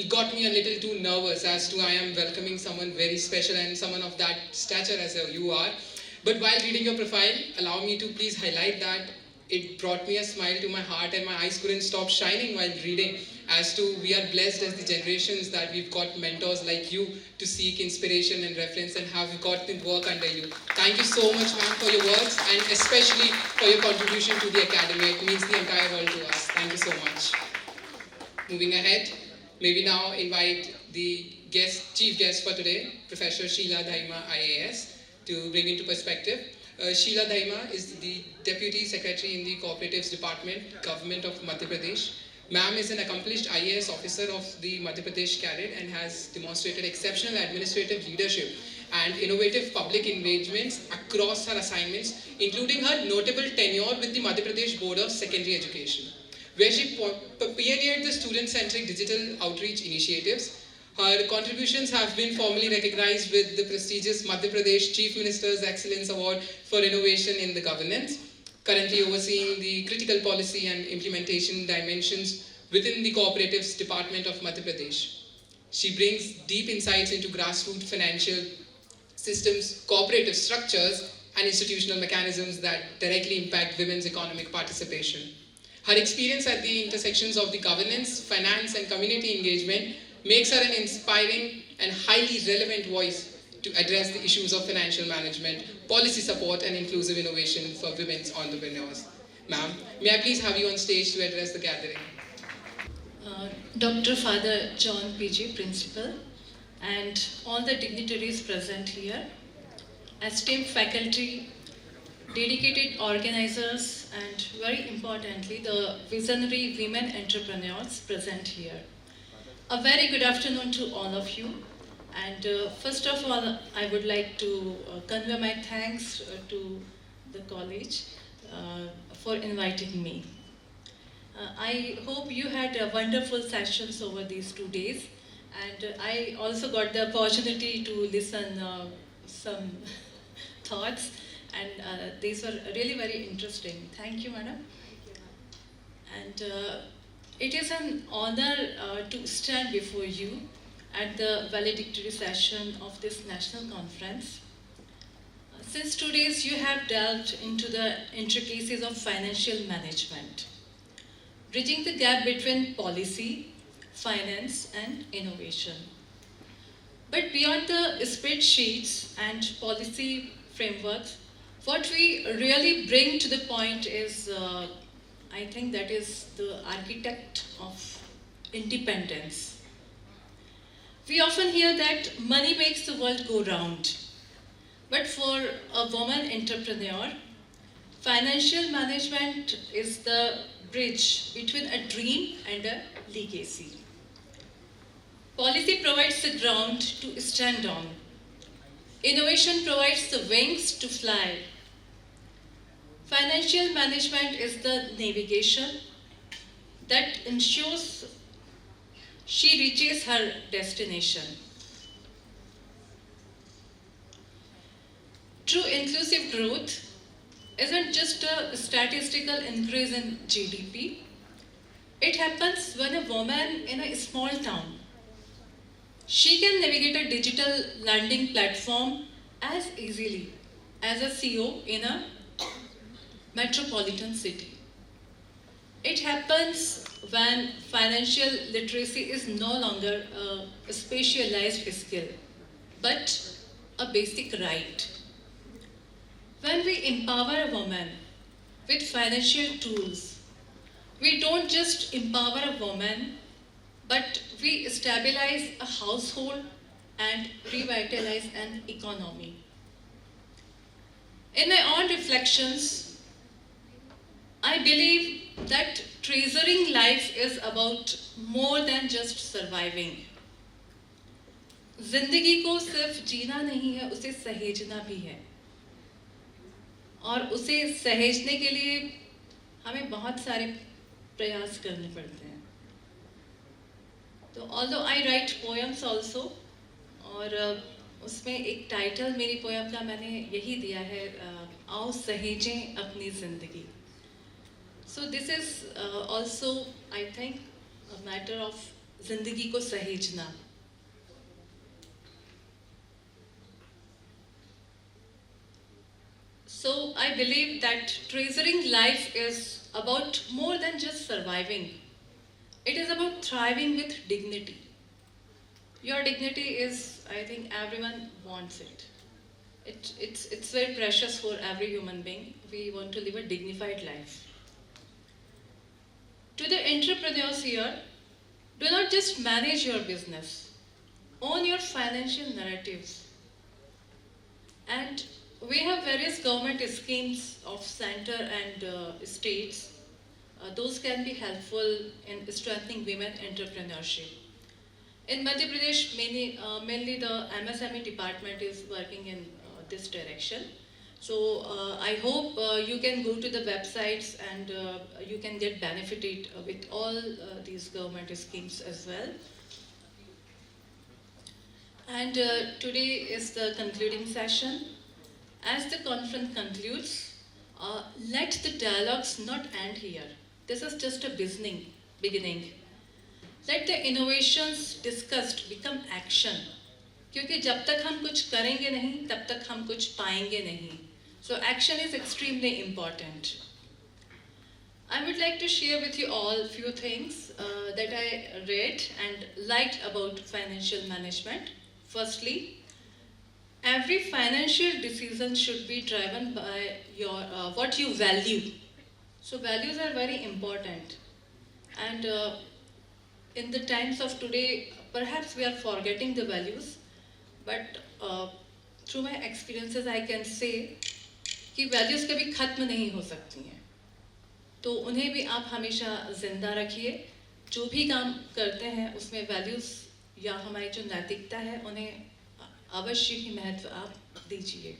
got me a little too nervous as to I am welcoming someone very special and someone of that stature as you are. But while reading your profile, allow me to please highlight that it brought me a smile to my heart and my eyes couldn't stop shining while reading as to we are blessed as the generations that we've got mentors like you to seek inspiration and reference and have gotten work under you. Thank you so much, ma'am, for your words and especially for your contribution to the academy. It means the entire world to us. Thank you so much. Moving ahead, may we now invite the chief guest for today, Professor Sheila Daima, IAS, to bring into perspective. Sheila Daima is the Deputy Secretary in the Cooperatives Department, Government of Madhya Pradesh. Ma'am is an accomplished IAS officer of the Madhya Pradesh Cadet and has demonstrated exceptional administrative leadership and innovative public engagements across her assignments, including her notable tenure with the Madhya Pradesh Board of Secondary Education, where she pioneered the student-centric digital outreach initiatives. Her contributions have been formally recognized with the prestigious Madhya Pradesh Chief Minister's Excellence Award for Innovation in the Governance, currently overseeing the critical policy and implementation dimensions within the Cooperatives Department of Madhya Pradesh. She brings deep insights into grassroots financial systems, cooperative structures, and institutional mechanisms that directly impact women's economic participation. Her experience at the intersections of the governance, finance, and community engagement makes her an inspiring and highly relevant voice to address the issues of financial management, policy support, and inclusive innovation for women's entrepreneurs. Ma'am, may I please have you on stage to address the gathering? Dr. Father John PG, Principal, and all the dignitaries present here, esteemed faculty, dedicated organizers, and very importantly, the visionary women entrepreneurs present here. A very good afternoon to all of you. And first of all, I would like to convey my thanks to the college for inviting me. I hope you had wonderful sessions over these 2 days. And I also got the opportunity to listen some thoughts. And these were really very interesting. Thank you, madam. And it is an honor to stand before you at the valedictory session of this national conference. Since 2 days you have delved into the intricacies of financial management, bridging the gap between policy, finance and innovation. But beyond the spreadsheets and policy frameworks, what we really bring to the point is, I think that is the architect of independence. We often hear that money makes the world go round. But for a woman entrepreneur, financial management is the bridge between a dream and a legacy. Policy provides the ground to stand on. Innovation provides the wings to fly. Financial management is the navigation that ensures she reaches her destination. True inclusive growth isn't just a statistical increase in GDP. It happens when a woman in a small town, she can navigate a digital landing platform as easily as a CEO in a metropolitan city. It happens when financial literacy is no longer a specialized skill, but a basic right. When we empower a woman with financial tools, we don't just empower a woman, but we stabilize a household and revitalize an economy. In my own reflections, I believe that treasuring life is about more than just surviving. जिंदगी को सिर्फ जीना नहीं है, उसे सहेजना भी है. और उसे सहेजने के लिए हमें बहुत सारे प्रयास करने पड़ते हैं. तो although I write poems also, और उसमें एक टाइटल मेरी पोएम का मैंने यही दिया है, आओ सहेजें अपनी ज़िंदगी. So this is also, I think, a matter of ज़िंदगी को सहेजना. So I believe that treasuring life is about more than just surviving. It is about thriving with dignity. Your dignity is, I think, everyone wants it. It's very precious for every human being. We want to live a dignified life. To the entrepreneurs here, do not just manage your business. Own your financial narratives. And we have various government schemes of center and states. Those can be helpful in strengthening women entrepreneurship. In Madhya Pradesh, mainly the MSME department is working in this direction. So I hope you can go to the websites and you can get benefited with all these government schemes as well. And today is the concluding session. As the conference concludes, let the dialogues not end here. This is just a beginning. Let the innovations discussed become action. क्योंकि जब तक हम कुछ करेंगे नहीं, तब तक हम कुछ पाएंगे नहीं. So action is extremely important. I would like to share with you all a few things that I read and liked about financial management. Firstly, every financial decision should be driven by your what you value. So values are very important. And in the times of today, perhaps we are forgetting the values. But through my experiences, I can say कि values कभी खत्म नहीं हो सकती हैं. तो उन्हें भी आप हमेशा जिंदा रखिए. जो भी काम करते हैं उसमें values या हमारी जो नैतिकता है उन्हें अवश्य ही महत्व आप दीजिए.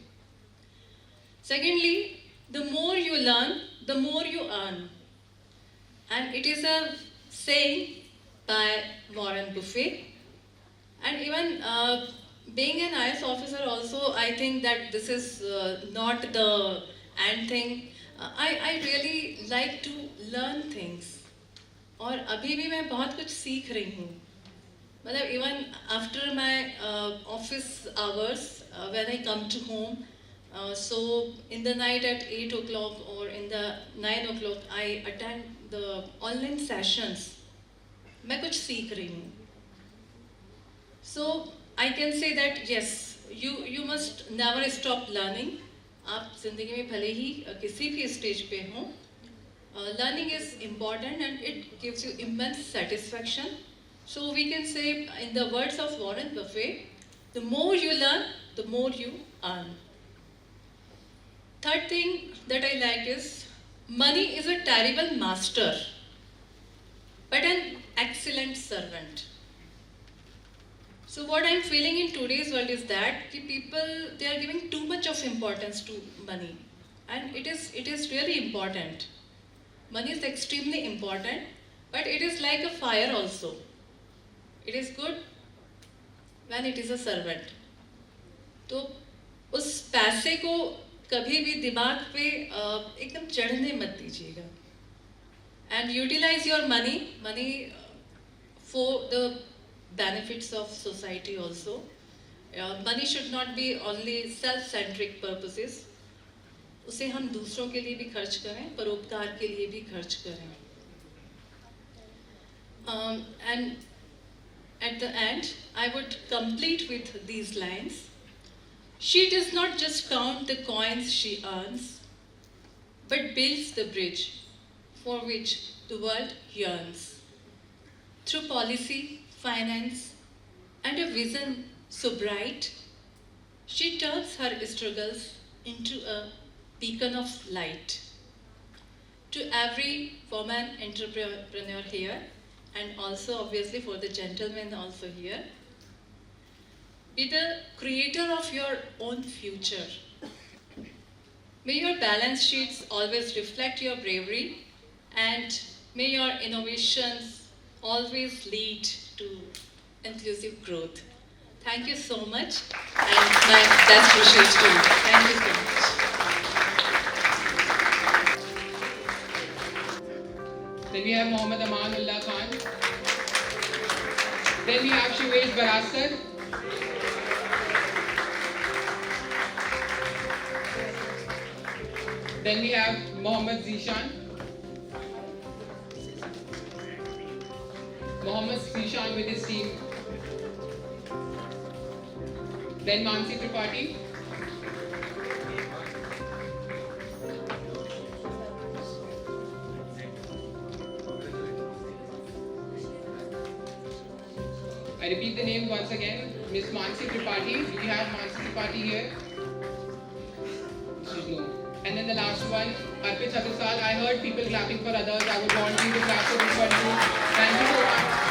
Secondly, the more you learn, the more you earn. And it is a saying by Warren Buffett. And even being an IAS officer also, I think that this is not the end thing. I really like to learn things. और अभी भी मैं बहुत कुछ सीख रही हूँ. Matlab, even after my office hours, when I come to home, so in the night at 8 o'clock or in the 9 o'clock, I attend the online sessions. मैं कुछ सीख रही हूँ. So I can say that yes, you must never stop learning. आप जिंदगी में भले ही किसी भी स्टेज पे हों, learning is important and it gives you immense satisfaction. So we can say, in the words of Warren Buffett, the more you learn, the more you earn. Third thing that I like is, money is a terrible master, but an excellent servant. So what I'm feeling in today's world is that people, they are giving too much of importance to money, and it is really important. Money is extremely important, but it is like a fire also. It is good when it is a servant. तो उस पैसे को कभी भी दिमाग पे एकदम चढ़ने मत दीजिएगा. And utilize your money for the benefits of society also. Money should not be only self-centric purposes. उसे हम दूसरों के लिए भी खर्च करें, परोपकार के लिए भी खर्च करें. And at the end, I would complete with these lines. She does not just count the coins she earns, but builds the bridge for which the world yearns. Through policy, finance, and a vision so bright, she turns her struggles into a beacon of light. To every woman entrepreneur here, and also obviously for the gentlemen also here, be the creator of your own future. May your balance sheets always reflect your bravery, and may your innovations always lead to inclusive growth. Thank you so much, and my best wishes to you. Thank you so much. Then we have Mohammad Amanullah Khan. Then we have Shivesh Baraskar. Then we have Mohammad Zishan. Mohammad Zishan with his team. Then Mansi Tripathi. I repeat the name once again, Miss Mansi Tripathi. Do we have Mansi Tripathi here? No. And then the last one, Arpit Chatusal. I heard people clapping for others. I would want you to clap for this one too. Thank you so much.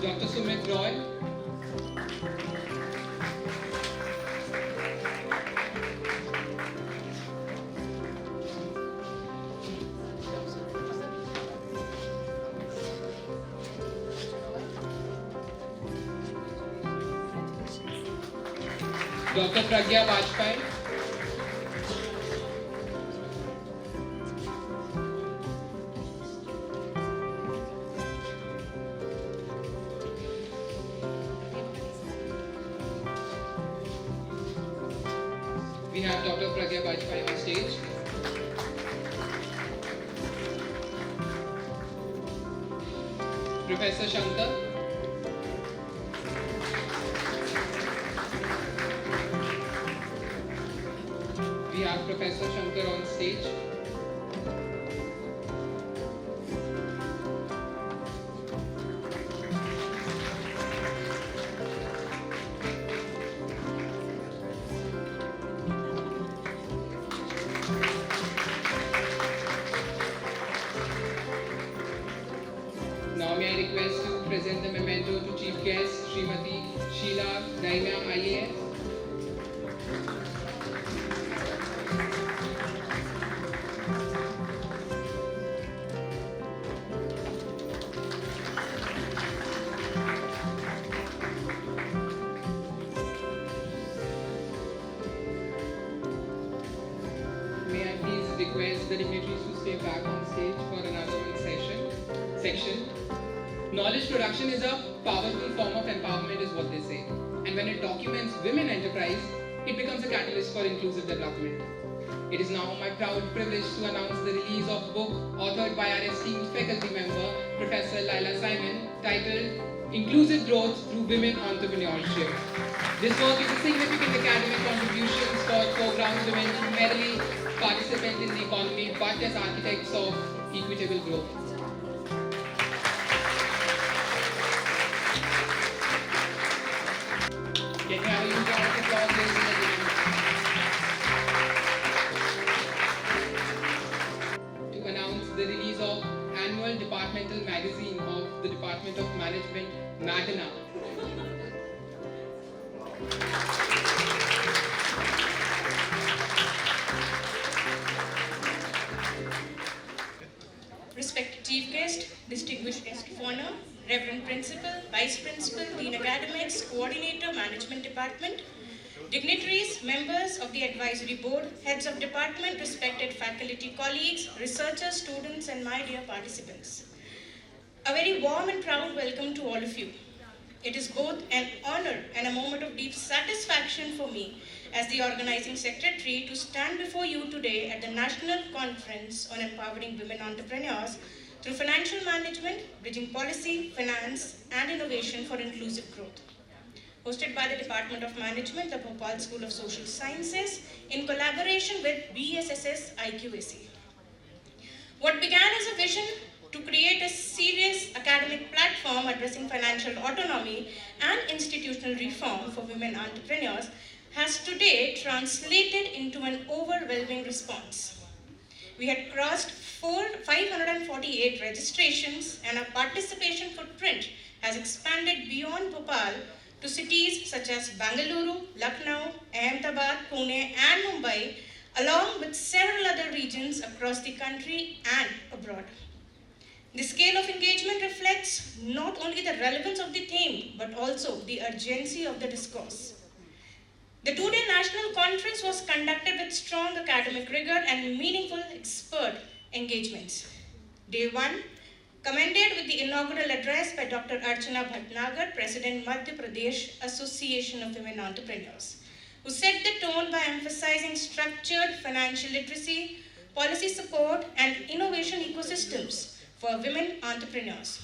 Dr. Sumit Roy. Dr. Pragya Vajpayee. We have Dr. Pragya Vajpayee on stage. Professor Shankar. We have Professor Shankar on stage. may I request to present the memento to Chief Guest, Srimati Sheila Daimya IAS. May I please request the dignitaries to stay back on stage for another one section. Knowledge production is a powerful form of empowerment is what they say. And when it documents women enterprise, it becomes a catalyst for inclusive development. It is now my proud privilege to announce the release of a book authored by our esteemed faculty member, Professor Laila Simon, titled Inclusive Growth Through Women Entrepreneurship. This work is a significant academic contribution for foreground women who merely participate in the economy but as architects of equitable growth. Can you have a huge round of applause, ladies and gentlemen? To announce the release of annual departmental magazine of the Department of Management, Magna. Respected Chief Guest, Distinguished Guest of Honor, Reverend Principal, Vice Principal, Dean Academics, Coordinator, Management Department, dignitaries, members of the Advisory Board, heads of department, respected faculty colleagues, researchers, students, and my dear participants. A very warm and proud welcome to all of you. It is both an honor and a moment of deep satisfaction for me as the organizing secretary to stand before you today at the National Conference on Empowering Women Entrepreneurs through financial management, bridging policy, finance, and innovation for inclusive growth. Hosted by the Department of Management, the Bhopal School of Social Sciences, in collaboration with BSSS IQAC. What began as a vision to create a serious academic platform addressing financial autonomy and institutional reform for women entrepreneurs has today translated into an overwhelming response. We had crossed 548 registrations, and our participation footprint has expanded beyond Bhopal to cities such as Bangalore, Lucknow, Ahmedabad, Pune, and Mumbai, along with several other regions across the country and abroad. The scale of engagement reflects not only the relevance of the theme, but also the urgency of the discourse. The two-day national conference was conducted with strong academic rigor and meaningful expert engagements. Day 1 commended with the inaugural address by Dr. Archana Bhatnagar, President Madhya Pradesh Association of Women Entrepreneurs, who set the tone by emphasizing structured financial literacy, policy support, and innovation ecosystems for women entrepreneurs.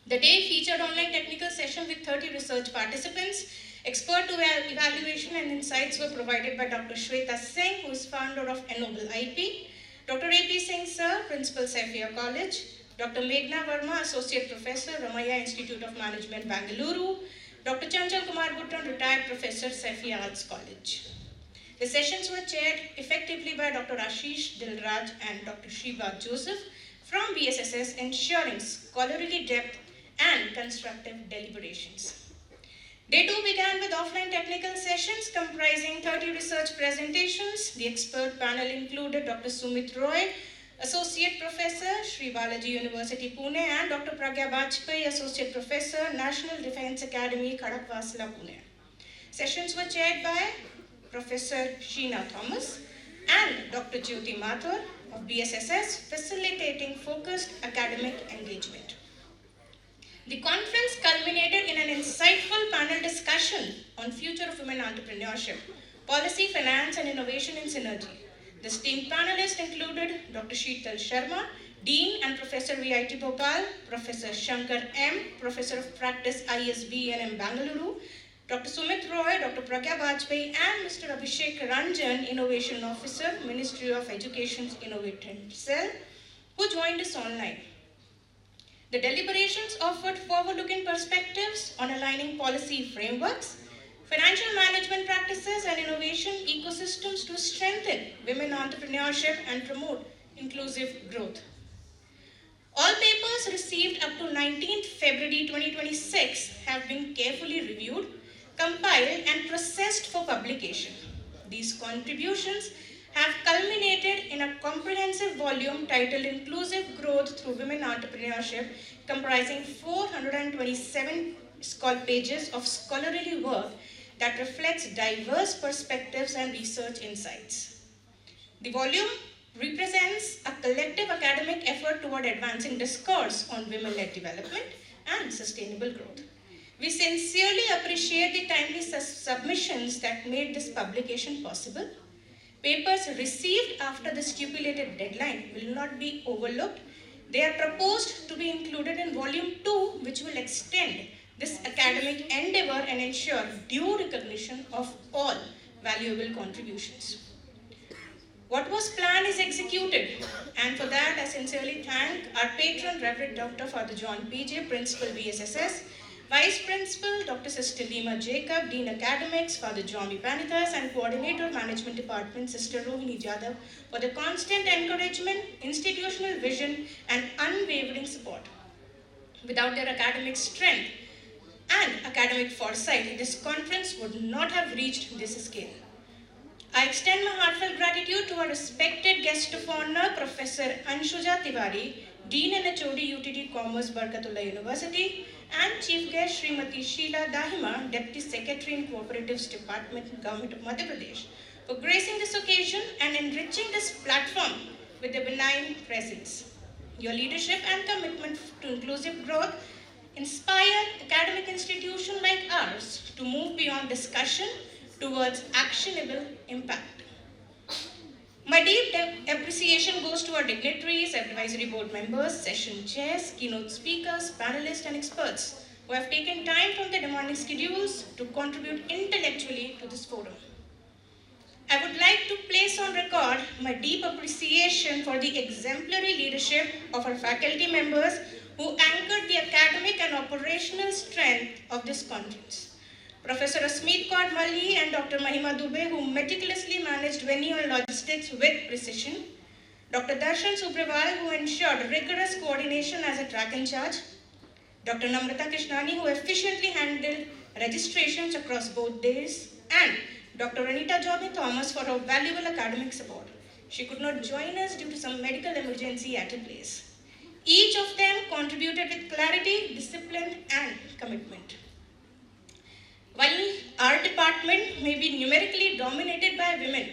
The day featured online technical session with 30 research participants. Expert evaluation and insights were provided by Dr. Shweta Singh, who is founder of Ennoble IP, Dr. A.P. Singh Sir, Principal Saifia College, Dr. Meghna Verma, Associate Professor, Ramaiah Institute of Management, Bangalore, Dr. Chanchal Kumar Butran, Retired Professor, Saifia Arts College. The sessions were chaired effectively by Dr. Ashish Dilraj and Dr. Shiva Joseph from BSSS, ensuring scholarly depth and constructive deliberations. Day 2 began with offline technical sessions comprising 30 research presentations. The expert panel included Dr. Sumit Roy, Associate Professor, Sri Balaji University, Pune, and Dr. Pragya Bajpai, Associate Professor, National Defence Academy, Khadakwasla, Pune. Sessions were chaired by Professor Sheena Thomas and Dr. Jyoti Mathur of BSSS, facilitating focused academic engagement. The conference culminated in an insightful panel discussion on future of women entrepreneurship, policy, finance, and innovation in synergy. The esteemed panelists included Dr. Sheetal Sharma, Dean and Professor VIT Bhopal, Professor Shankar M, Professor of Practice ISB and Bangalore, Dr. Sumit Roy, Dr. Pragya Bajpai, and Mr. Abhishek Ranjan, Innovation Officer, Ministry of Education's Innovation Cell, who joined us online. The deliberations offered forward-looking perspectives on aligning policy frameworks, financial management practices, and innovation ecosystems to strengthen women entrepreneurship and promote inclusive growth. All papers received up to 19th February 2026 have been carefully reviewed, compiled and processed for publication. These contributions have culminated in a comprehensive volume titled Inclusive Growth Through Women Entrepreneurship, comprising 427 pages of scholarly work that reflects diverse perspectives and research insights. The volume represents a collective academic effort toward advancing discourse on women-led development and sustainable growth. We sincerely appreciate the timely submissions that made this publication possible. Papers received after the stipulated deadline will not be overlooked. They are proposed to be included in Volume 2, which will extend this academic endeavor and ensure due recognition of all valuable contributions. What was planned is executed, and for that I sincerely thank our patron, Reverend Dr. Father John PJ, Principal BSSS, Vice Principal Dr. Sister Lima Jacob, Dean Academics Father John Panithas, and Coordinator Management Department Sister Rohini Jadhav for the constant encouragement, institutional vision, and unwavering support. Without their academic strength and academic foresight, this conference would not have reached this scale. I extend my heartfelt gratitude to our respected guest of honor, Professor Anshuja Tiwari, Dean and HOD UTD Commerce, Barkatullah University, and Chief Guest Srimati Sheila Dahima, Deputy Secretary in Cooperatives Department, Government of Madhya Pradesh, for gracing this occasion and enriching this platform with a benign presence. Your leadership and commitment to inclusive growth inspire academic institutions like ours to move beyond discussion towards actionable impact. My deep appreciation goes to our dignitaries, advisory board members, session chairs, keynote speakers, panelists, and experts who have taken time from their demanding schedules to contribute intellectually to this forum. I would like to place on record my deep appreciation for the exemplary leadership of our faculty members who anchored the academic and operational strength of this conference. Professor Asmeet Kaur Malhi and Dr. Mahima Dubey, who meticulously managed venue and logistics with precision. Dr. Darshan Subrawal, who ensured rigorous coordination as a track in charge. Dr. Namrata Krishnani, who efficiently handled registrations across both days. And Dr. Anita Joby Thomas for her valuable academic support. She could not join us due to some medical emergency at her place. Each of them contributed with clarity, discipline, and commitment. While our department may be numerically dominated by women,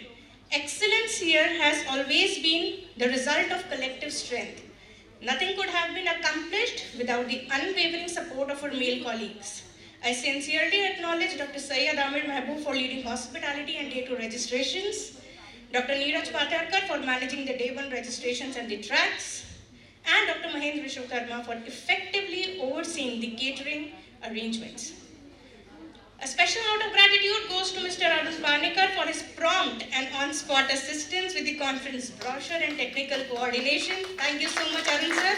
excellence here has always been the result of collective strength. Nothing could have been accomplished without the unwavering support of our male colleagues. I sincerely acknowledge Dr. Syed Amir Mehboob for leading hospitality and day 2 registrations, Dr. Neeraj Patarkar for managing the day 1 registrations and the tracks, and Dr. Mahendra Vishwakarma for effectively overseeing the catering arrangements. A special note of gratitude goes to Mr. Arun Panikar for his prompt and on-spot assistance with the conference brochure and technical coordination. Thank you so much, Arun sir.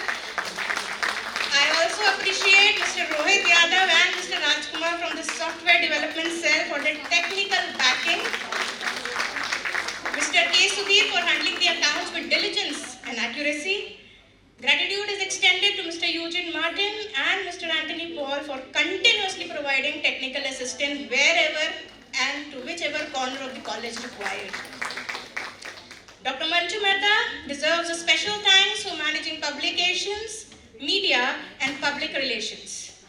I also appreciate Mr. Rohit Yadav and Mr. Rajkumar from the Software Development Cell for the technical backing. Mr. K. Sudhir for handling the accounts with diligence and accuracy. Gratitude is extended to Mr. Eugene Martin and Mr. Anthony Paul for continuously providing technical assistance wherever and to whichever corner of the college required. Dr. Manju Mehta deserves a special thanks for managing publications, media, and public relations.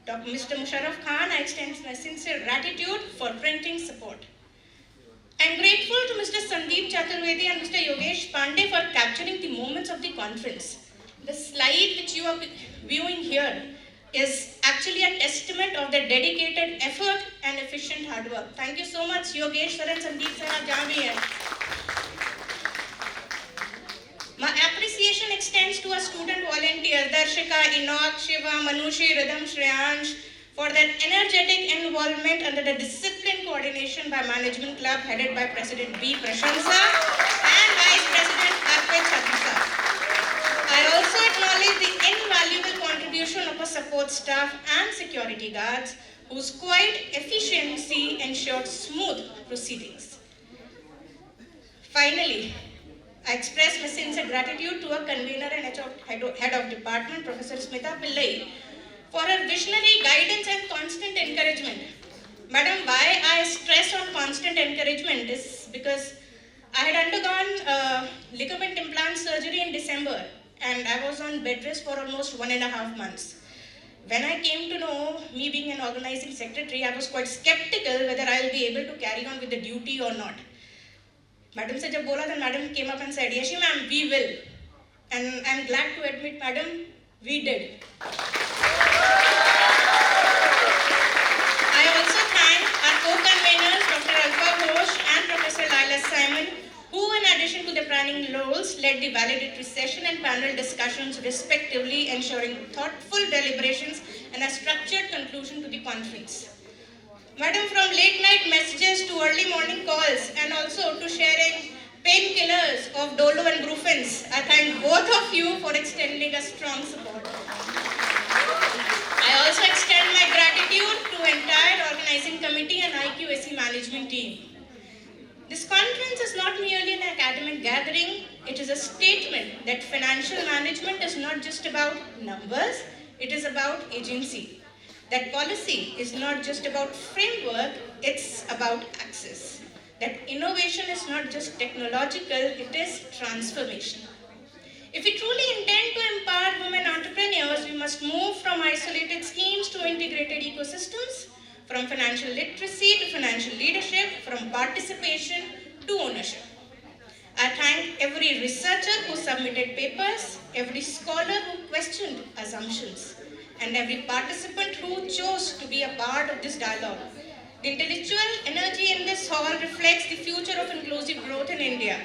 Dr. Mr. Musharraf Khan, I extend my sincere gratitude for printing support. I am grateful to Mr. Sandeep Chaturvedi and Mr. Yogesh Pandey for capturing the moments of the conference. The slide which you are viewing here is actually a testament of the dedicated effort and efficient hard work. Thank you so much, Yogesh sir and Sandeep sir. My appreciation extends to our student volunteers, Darshika, Enoch, Shiva, Manushi, Rhythm, Shreyansh, for their energetic involvement under the disciplined coordination by Management Club headed by President B. Prashansa and Vice President Arpit Chatisa. I also acknowledge the invaluable contribution of our support staff and security guards whose quiet efficiency ensured smooth proceedings. Finally, I express my sincere gratitude to our convener and head of department, Professor Smita Pillai, for her visionary guidance and constant encouragement. Madam, why I stress on constant encouragement is because I had undergone ligament implant surgery in December and I was on bed rest for almost 1.5 months. When I came to know, me being an organizing secretary, I was quite skeptical whether I'll be able to carry on with the duty or not. Madam se jab bola, then Madam came up and said, Yeshi ma'am, we will. And I'm glad to admit, Madam, we did. I also thank our co-conveners, Dr. Alpha Ghosh and Professor Laila Simon, who in addition to the planning roles, led the valedictory session and panel discussions respectively, ensuring thoughtful deliberations and a structured conclusion to the conference. Madam, from late night messages to early morning calls and also to sharing painkillers of Dolo and Brufens, I thank both of you for extending a strong support. I also extend my gratitude to entire organizing committee and IQAC management team. This conference is not merely an academic gathering, it is a statement that financial management is not just about numbers, it is about agency. That policy is not just about framework, it's about access. That innovation is not just technological, it is transformation. If we truly intend to empower women entrepreneurs, we must move from isolated schemes to integrated ecosystems, from financial literacy to financial leadership, from participation to ownership. I thank every researcher who submitted papers, every scholar who questioned assumptions, and every participant who chose to be a part of this dialogue. The intellectual energy in this hall reflects the future of inclusive growth in India.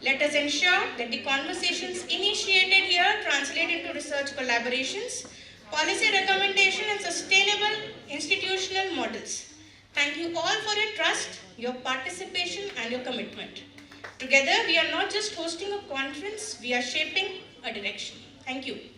Let us ensure that the conversations initiated here translate into research collaborations, policy recommendation, and sustainable institutional models. Thank you all for your trust, your participation, and your commitment. Together, we are not just hosting a conference, we are shaping a direction. Thank you.